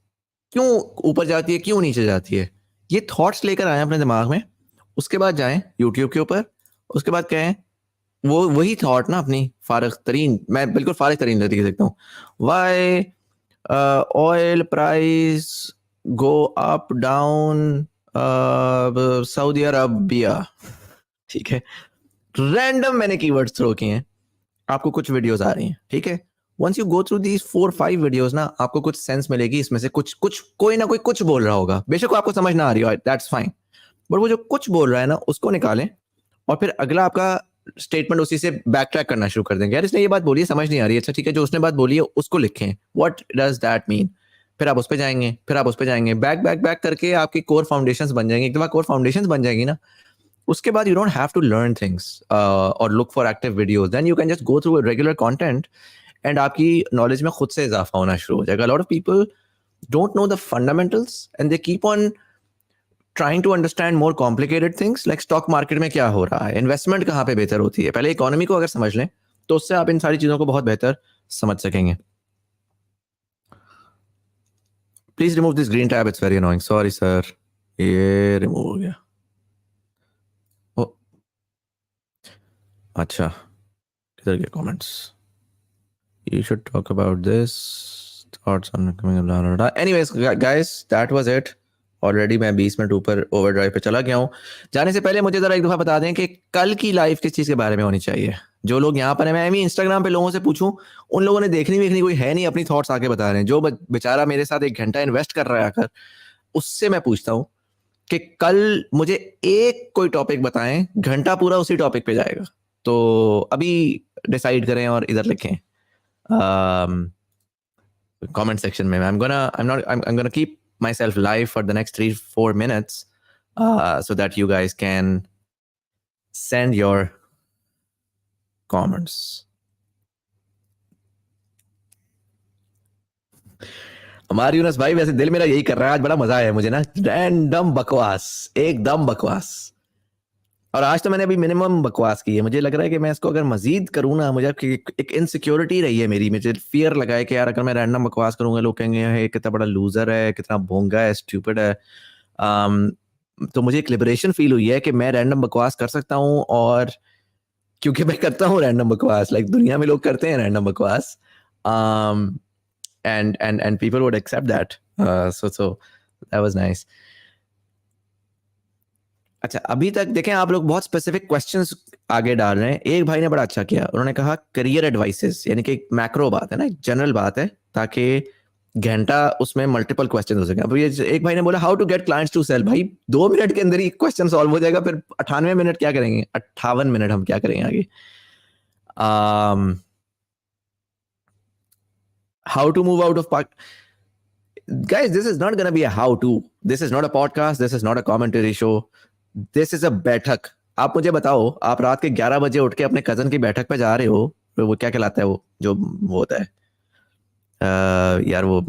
क्यों ऊपर जाती है, क्यों नीचे जाती है? ये थॉट्स लेकर आए अपने दिमाग में. उसके बाद जाएं यूट्यूब के ऊपर, उसके बाद कहें वो वही थॉट ना अपनी फारग तरीन, मैं बिल्कुल फारग तरीन तरीके से देखता हूँ. Why oil price go up down Saudi Arabia. ठीक है, रैंडम मैंने कीवर्ड्स थ्रो किए हैं, आपको कुछ वीडियोस आ रही हैं. ठीक है, once you go through these 4-5 videos ना, आपको कुछ सेंस मिलेगी. इसमें से कुछ कोई ना कोई कुछ बोल रहा होगा, बेशक आपको समझ ना आ रही हो, दैट्स फाइन. बट वो जो कुछ बोल रहा है ना, उसको निकालें और फिर अगला आपका स्टेटमेंट उसी से बैक ट्रैक करना शुरू कर देंगे. यार इसने ये बात बोली है, समझ नहीं आ रही है. अच्छा ठीक है, जो उसने बात बोली है उसको लिखें, व्हाट डज दैट मीन. फिर आप उस पे जाएंगे, फिर आप उस पे जाएंगे, बैक करके आपकी कोर फाउंडेशंस बन जाएंगे. एक दफा कोर फाउंडेशंस बन जाएगी ना, उसके बाद you don't have to learn things और look for active videos. Then you can just go through regular content and आपकी नॉलेज में खुद से इजाफा होना शुरू हो जाएगा. A lot of people don't know the fundamentals and they keep on trying to understand more complicated things like stock market में क्या हो रहा है, इन्वेस्टमेंट कहाँ पे बेहतर होती है. पहले इकोनॉमी को अगर समझ लें तो उससे आप इन सारी चीजों को बहुत बेहतर समझ सकेंगे. Please remove this green tab, it's very annoying. Sorry sir, ये रिमूव हो गया. ओ अच्छा, किधर गए comments? You should talk about this. Thoughts on coming blah blah blah. Anyways guys, that was it. Already मैं 20 मिनट ऊपर ओवरड्राइव पे चला गया हूँ. जाने से पहले मुझे जरा एक दफा बता दें कि कल की लाइफ किस चीज के बारे में होनी चाहिए. जो लोग यहाँ पर हैं, मैं भी इंस्टाग्राम पे लोगों से पूछूं, उन लोगों ने देखनी कोई है नहीं, अपनी थॉट्स आके बता रहे हैं. जो बेचारा मेरे साथ 1 घंटा इन्वेस्ट कर रहा है आकर, उससे मैं पूछता हूँ कि कल मुझे एक कोई टॉपिक बताएं, घंटा पूरा उसी टॉपिक पे जाएगा. तो अभी डिसाइड करें और इधर लिखें कमेंट सेक्शन में. I'm gonna keep myself live for the next 3-4 minutes so that you guys can send your comments. हमारी यूनस भाई, वैसे दिल मेरा यही कर रहा है, आज बड़ा मजा आया मुझे ना. रैंडम बकवास, एकदम बकवास. और आज तो मैंने अभी मिनिमम बकवास की है। मुझे लग रहा है कि मैं इसको अगर मजीद करूँ ना, मुझे एक इनसिक्योरिटी रही है मेरी, मुझे फियर लगा है कि यार अगर मैं रैंडम बकवास करूंगा लोग कहेंगे ये कितना बड़ा लूजर है, कितना भोंगा है, स्टूपिड है। तो मुझे एक लिबरेशन फील हुई है कि मैं रैंडम बकवास कर सकता हूँ, और क्योंकि मैं करता हूँ रैंडम बकवास, लाइक दुनिया में लोग करते हैं रैंडम बकवास, and people would accept that. So that was nice. अच्छा, अभी तक देखें आप लोग बहुत स्पेसिफिक क्वेश्चंस आगे डाल रहे हैं। एक भाई ने बड़ा अच्छा किया, उन्होंने कहा करियर एडवाइसेस, यानी कि एक मैक्रो बात है ना, एक जनरल बात है, ताकि घंटा उसमें मल्टीपल क्वेश्चन हो सके। अब ये एक भाई ने बोला how to get clients to sell. भाई 2 मिनट के अंदर ही क्वेश्चन सॉल्व हो जाएगा, फिर 98 मिनट क्या करेंगे, 58 मिनट हम क्या करेंगे आगे। How to move out of guys, this is not going to be a how to. This is not a podcast, this is not a commentary show. This is a बैठक। आप मुझे बताओ, आप रात के 11 बजे उठ के अपने कजन की बैठक पे जा रहे हो, तो वो क्या कहलाता है, वो होता है यार, वो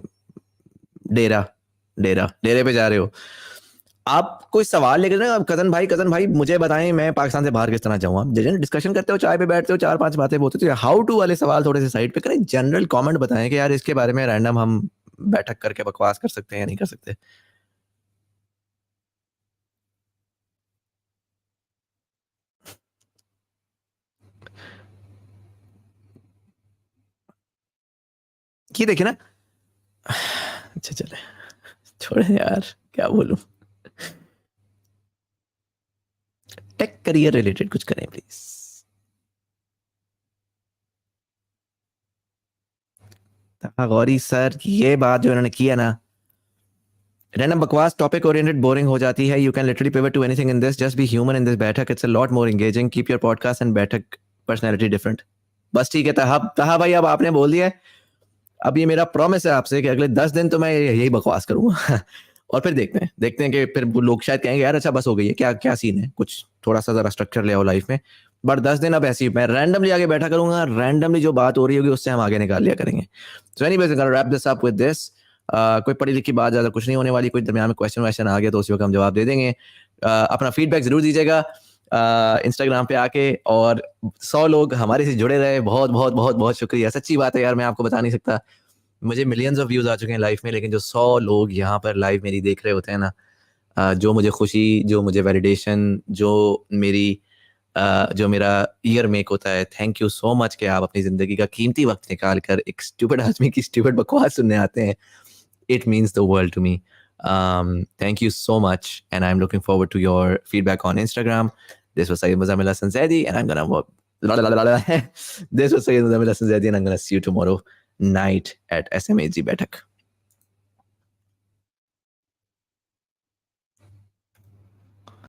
डेरे पे जा रहे हो आप, कोई सवाल लेकर ना, कजन भाई मुझे बताएं मैं पाकिस्तान से बाहर किस तरह जाऊँ। आप डिस्कशन करते हो, चाय पे बैठते हो, 4-5 बातें बोलते हो, हाउ टू वाले सवाल थोड़े से साइड पे करें, जनरल कमेंट बताएं कि यार इसके बारे में रैंडम हम बैठक करके बकवास कर सकते हैं या नहीं कर सकते। ये देखिए ना, अच्छा चले छोड़े यार, क्या बोलूं। टेक करियर रिलेटेड कुछ करें प्लीज। गौरी सर, ये बात जो इन्होंने किया ना, रैंडम बकवास टॉपिक ओरिएंटेड बोरिंग हो जाती है। You can literally pivot to anything in this, just be human in this Baithak, it's a lot more engaging, keep your podcast and Baithak personality different. बस ठीक है, तहा भाई अब आपने बोल दिया है, अब ये मेरा प्रॉमिस है आपसे कि अगले 10 दिन तो मैं यही बकवास करूंगा और फिर देखते हैं कि फिर लोग शायद कहेंगे यार अच्छा बस हो गई है, क्या सीन है, कुछ थोड़ा सा जरा स्ट्रक्चर ले आओ लाइफ में। बट 10 दिन अब ऐसी मैं रैंडमली आगे बैठा करूंगा, रैंडमली जो बात हो रही होगी उससे हम आगे निकाल लिया करेंगे। So anyways, I am gonna wrap this up with this. कोई पढ़ी लिखी बात ज्यादा कुछ नहीं होने वाली, कोई दरमियान में क्वेश्चन आ गया तो उसी वक्त हम जवाब दे देंगे। अपना फीडबैक जरूर दीजिएगा इंस्टाग्राम पे आके, और 100 लोग हमारे से जुड़े रहे, बहुत बहुत बहुत बहुत शुक्रिया। सच्ची बात है यार, मैं आपको बता नहीं सकता, मुझे मिलियंस ऑफ व्यूज आ चुके हैं लाइफ में, लेकिन जो 100 लोग यहाँ पर लाइव मेरी देख रहे होते हैं ना, जो मुझे खुशी, जो मुझे वैलिडेशन, जो मेरा ईयर मेक होता है, थैंक यू सो मच कि आप अपनी जिंदगी का कीमती वक्त निकाल कर एक स्टूपिड आदमी की स्टूपिड बकवास सुनने आते हैं। It means the world to me. Thank you so much, and I'm looking forward to your feedback on Instagram. This was Sayyid Muzammil Hassan Zaidi, and I'm gonna this was Sayyid Muzammil Hassan Zaidi, and I'm gonna see you tomorrow night at SMHZ Baithak.